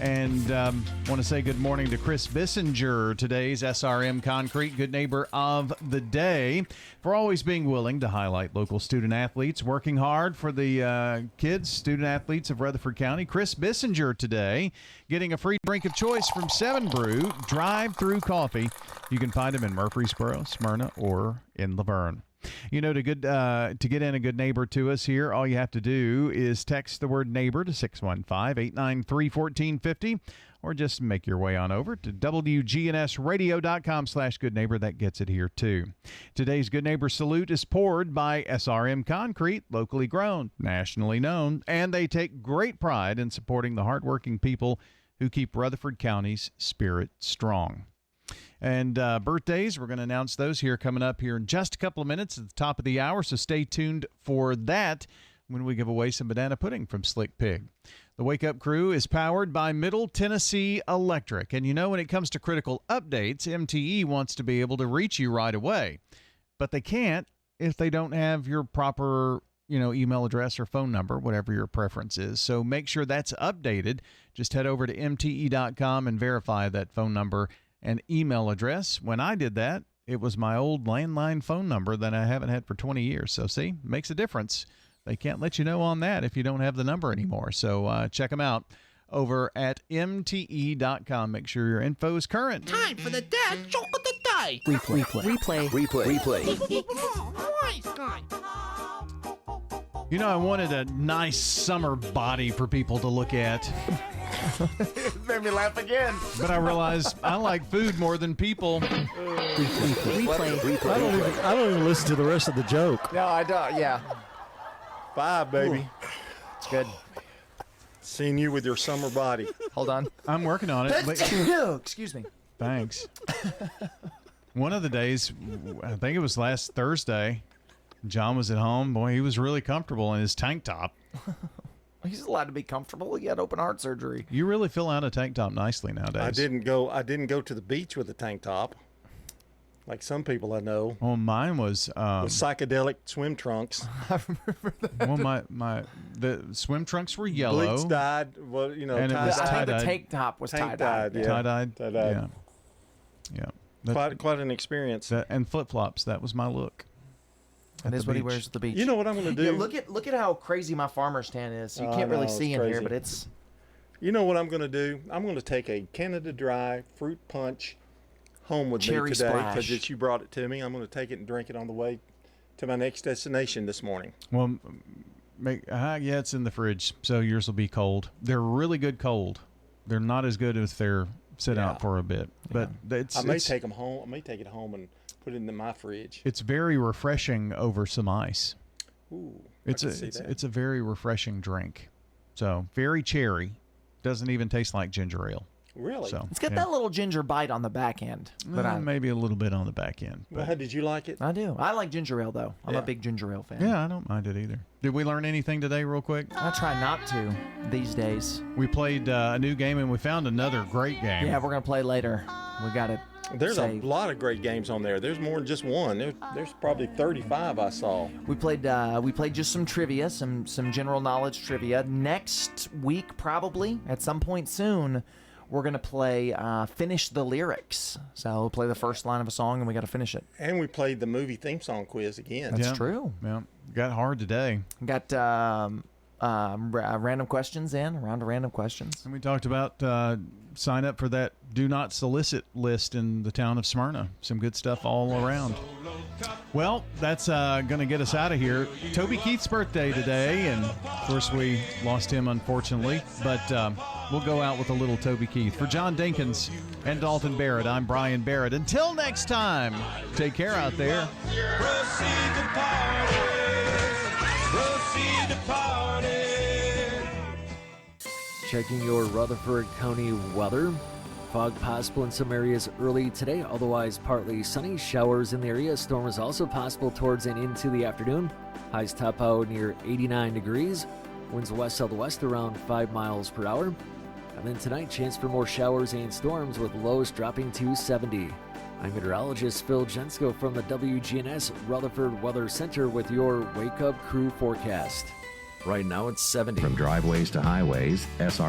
Speaker 2: And want to say good morning to Chris Bissinger, today's SRM Concrete Good Neighbor of the Day, for always being willing to highlight local student athletes working hard for the kids, student athletes of Rutherford County. Chris Bissinger today getting a free drink of choice from 7 Brew Drive-Thru Coffee. You can find them in Murfreesboro, Smyrna, or in Laverne. You know, to get in a good neighbor to us here, all you have to do is text the word neighbor to 615-893-1450, or just make your way on over to WGNSradio.com/good neighbor. That gets it here, too. Today's Good Neighbor Salute is poured by SRM Concrete, locally grown, nationally known, and they take great pride in supporting the hardworking people who keep Rutherford County's spirit strong. And birthdays, we're going to announce those here coming up here in just a couple of minutes at the top of the hour, so stay tuned for that when we give away some banana pudding from Slick Pig. The Wake Up Crew is powered by Middle Tennessee Electric. And you know, when it comes to critical updates, MTE wants to be able to reach you right away. But they can't if they don't have your proper email address or phone number, whatever your preference is. So make sure that's updated. Just head over to MTE.com and verify that phone number and email address. When I did that, it was my old landline phone number that I haven't had for 20 years. So see, makes a difference. They can't let you know on that if you don't have the number anymore. So check them out over at MTE.com. Make sure your info is current.
Speaker 4: Time for the dad joke of the day.
Speaker 7: Replay.
Speaker 2: You know, I wanted a nice summer body for people to look at.
Speaker 6: It made me laugh again.
Speaker 2: But I realized I like food more than people.
Speaker 20: Replay. I don't even listen to the rest of the joke.
Speaker 6: No, I don't. Yeah.
Speaker 20: 5, baby.
Speaker 6: It's good.
Speaker 5: Seeing you with your summer body.
Speaker 6: Hold on.
Speaker 2: I'm working on it.
Speaker 6: Excuse me.
Speaker 2: Thanks. One of the days, I think it was last Thursday, John was at home. Boy, he was really comfortable in his tank top.
Speaker 6: He's allowed to be comfortable. He had open heart surgery.
Speaker 2: You really fill out a tank top nicely nowadays.
Speaker 5: I didn't go to the beach with a tank top, like some people I know.
Speaker 2: Well, mine was
Speaker 5: with psychedelic swim trunks.
Speaker 2: I remember that. Well, the swim trunks were yellow.
Speaker 5: Bleach dyed. Well, you know,
Speaker 2: and it was
Speaker 6: I think the tank top was tie-dyed.
Speaker 5: Yeah.
Speaker 2: Tie-dyed.
Speaker 5: Tie-dyed.
Speaker 2: Yeah.
Speaker 5: Quite an experience.
Speaker 2: And flip-flops. That was my look.
Speaker 6: That is what he wears at the beach.
Speaker 5: You know what I'm going to do?
Speaker 6: Yeah, look at how crazy my farmer's tan is. You can't really see in here, but it's...
Speaker 5: You know what I'm going to do? I'm going to take a Canada Dry fruit punch home with
Speaker 6: Cherry
Speaker 5: me today
Speaker 6: Splash.
Speaker 5: because you brought it to me. I'm going to take it and drink it on the way to my next destination this morning.
Speaker 2: Well, yeah, it's in the fridge, so yours will be cold. They're really good cold. They're not as good if they're sit out for a bit. But
Speaker 5: I may take them home. I may take it home and put it in my fridge.
Speaker 2: It's very refreshing over some ice.
Speaker 5: Ooh,
Speaker 2: it's a very refreshing drink. So very cherry. Doesn't even taste like ginger ale.
Speaker 5: Really?
Speaker 2: So,
Speaker 6: it's got that little ginger bite on the back end. But
Speaker 2: maybe a little bit on the back end.
Speaker 5: Well, did you like it?
Speaker 6: I do. I like ginger ale, though. I'm a big ginger ale fan.
Speaker 2: Yeah, I don't mind it either. Did we learn anything today real quick?
Speaker 6: I try not to these days.
Speaker 2: We played a new game, and we found another great game.
Speaker 6: Yeah, we're going to play later. We got it.
Speaker 5: There's a lot of great games on there. There's more than just one. There's probably 35 I saw.
Speaker 6: We played just some trivia, some general knowledge trivia. Next week, probably at some point soon, we're gonna play Finish the Lyrics. So we'll play the first line of a song, and we got to finish it.
Speaker 5: And we played the movie theme song quiz again.
Speaker 6: That's true.
Speaker 2: Yeah, got hard today.
Speaker 6: Got random questions in, a round of random questions.
Speaker 2: And we talked about sign up for that do not solicit list in the town of Smyrna. Some good stuff all around. Well, that's going to get us out of here. Toby Keith's birthday today, and of course we lost him unfortunately, but we'll go out with a little Toby Keith. For John Dinkins and Dalton Barrett, I'm Brian Barrett. Until next time, take care out there.
Speaker 4: Proceed to party. Proceed to party.
Speaker 19: Checking your Rutherford County weather. Fog possible in some areas early today, otherwise partly sunny. Showers in the area. Storm is also possible towards and into the afternoon. Highs top out near 89 degrees. Winds west-southwest around 5 miles per hour. And then tonight, chance for more showers and storms with lows dropping to 70. I'm meteorologist Phil Jensko from the WGNS Rutherford Weather Center with your Wake Up Crew forecast.
Speaker 8: Right now it's 70. From driveways to highways, SR